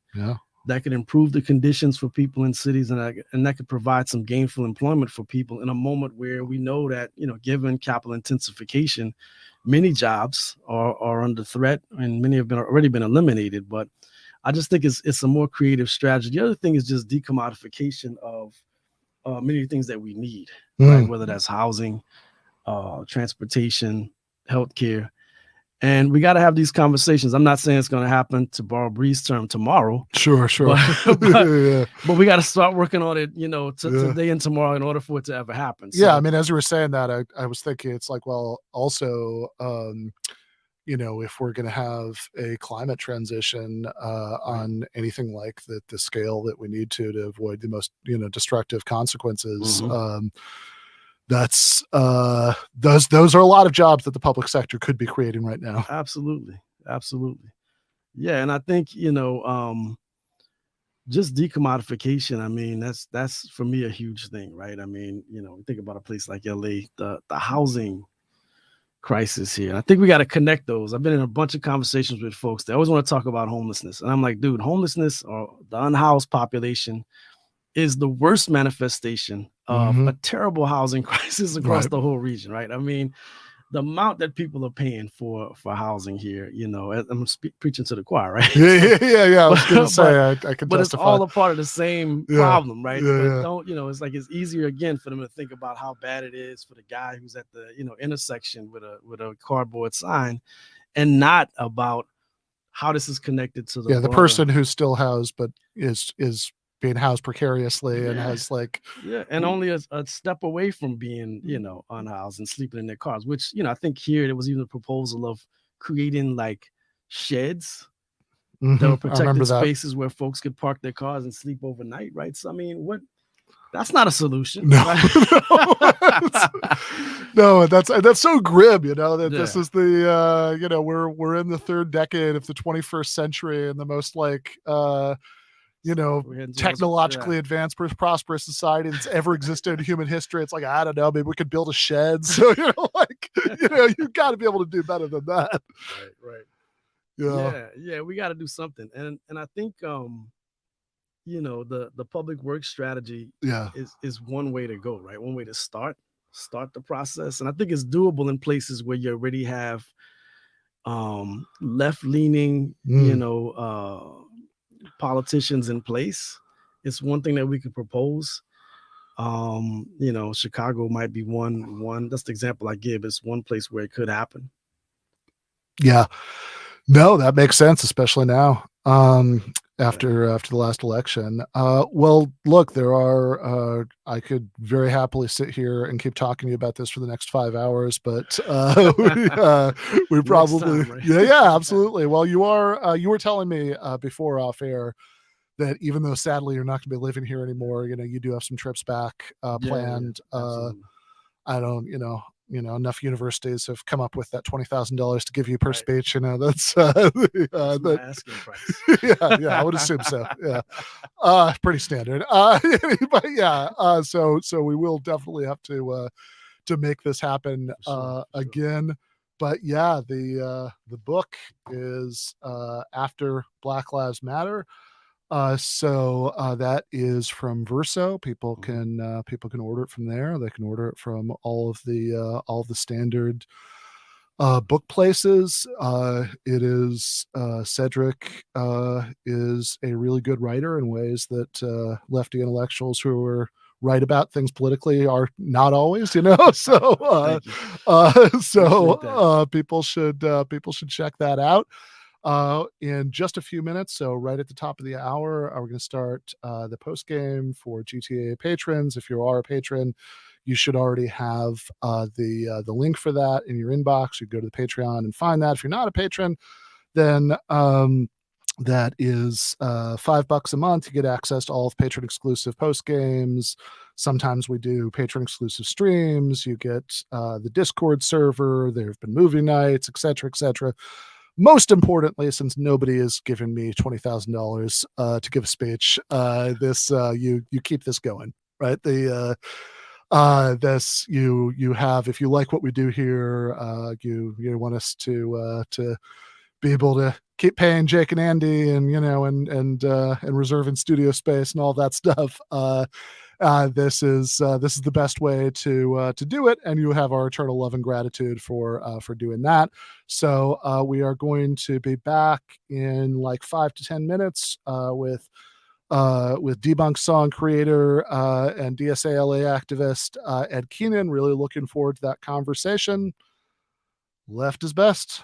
that could improve the conditions for people in cities, and that could provide some gainful employment for people in a moment where we know that, given capital intensification, many jobs are under threat and many have already been eliminated. But I just think it's a more creative strategy. The other thing is just decommodification of many things that we need, right? Whether that's housing, transportation, healthcare. And we got to have these conversations. I'm not saying it's going to happen, to borrow Bree's term, tomorrow. Sure. But we got to start working on it, today and tomorrow in order for it to ever happen. So, yeah, I mean, as you were saying that, I was thinking it's like, well, also, if we're going to have a climate transition on anything like the scale that we need to avoid the most, destructive consequences, that's those are a lot of jobs that the public sector could be creating right now. Absolutely. Yeah, and I think just decommodification, I mean, that's for me a huge thing, right? I mean, think about a place like LA, the housing crisis here. And I think we got to connect those. I've been in a bunch of conversations with folks. They always want to talk about homelessness, and I'm like, dude, homelessness or the unhoused population is the worst manifestation of a terrible housing crisis across the whole region, right? I mean, the amount that people are paying for housing here, I'm preaching to the choir, right? Yeah. I was going to say, I can but testify. It's all a part of the same problem, right? Yeah. But don't, it's like it's easier again for them to think about how bad it is for the guy who's at the, intersection with a cardboard sign, and not about how this is connected to the person who's still housed but is being housed precariously and has and only a step away from being unhoused and sleeping in their cars, which I think here there was even a proposal of creating like sheds that were protected spaces where folks could park their cars and sleep overnight, right? So I mean, that's not a solution. No, right? No, that's so grim, that this is the we're in the third decade of the 21st century, and the most technologically advanced, prosperous society that's ever existed in human history. It's like, I don't know, maybe we could build a shed. So, you've got to be able to do better than that. Right. Yeah, we got to do something. And I think, the public works strategy is one way to go, right? One way to start the process. And I think it's doable in places where you already have left-leaning, politicians in place. It's one thing that we could propose. Chicago might be one. That's the example I give. It's one place where it could happen. Yeah, no, that makes sense, especially now. After the last election. Well, look, there are. I could very happily sit here and keep talking to you about this for the next 5 hours, but we probably, time, right? yeah, absolutely. Well, you were telling me before off air that even though sadly you're not going to be living here anymore, you do have some trips back planned. Absolutely. I don't, enough universities have come up with that $20,000 to give you per speech. That's my asking price. yeah, I would assume so. Yeah, pretty standard. But yeah, so we will definitely have to make this happen again. But yeah, the book is After Black Lives Matter. So that is from Verso. People can order it from there. They can order it from all of the standard book places. It is Cedric is a really good writer in ways that lefty intellectuals who are right about things politically are not always, so people should check that out. In just a few minutes, so right at the top of the hour, we're going to start the post game for GTAA patrons. If you are a patron, you should already have the link for that in your inbox. You go to the Patreon and find that. If you're not a patron, then that is $5 a month. You get access to all of patron exclusive post games. Sometimes we do patron exclusive streams. You get the Discord server. There have been movie nights, etc., etc. Most importantly, since nobody has given me $20,000 to give a speech, you keep this going, right? This you have, if you like what we do here, you want us to be able to keep paying Jake and Andy and reserving studio space and all that stuff. This is the best way to do it, and you have our eternal love and gratitude for doing that. So we are going to be back in like 5 to 10 minutes with Debunk Song creator and DSA-LA activist Ed Keenan. Really looking forward to that conversation. Left is best.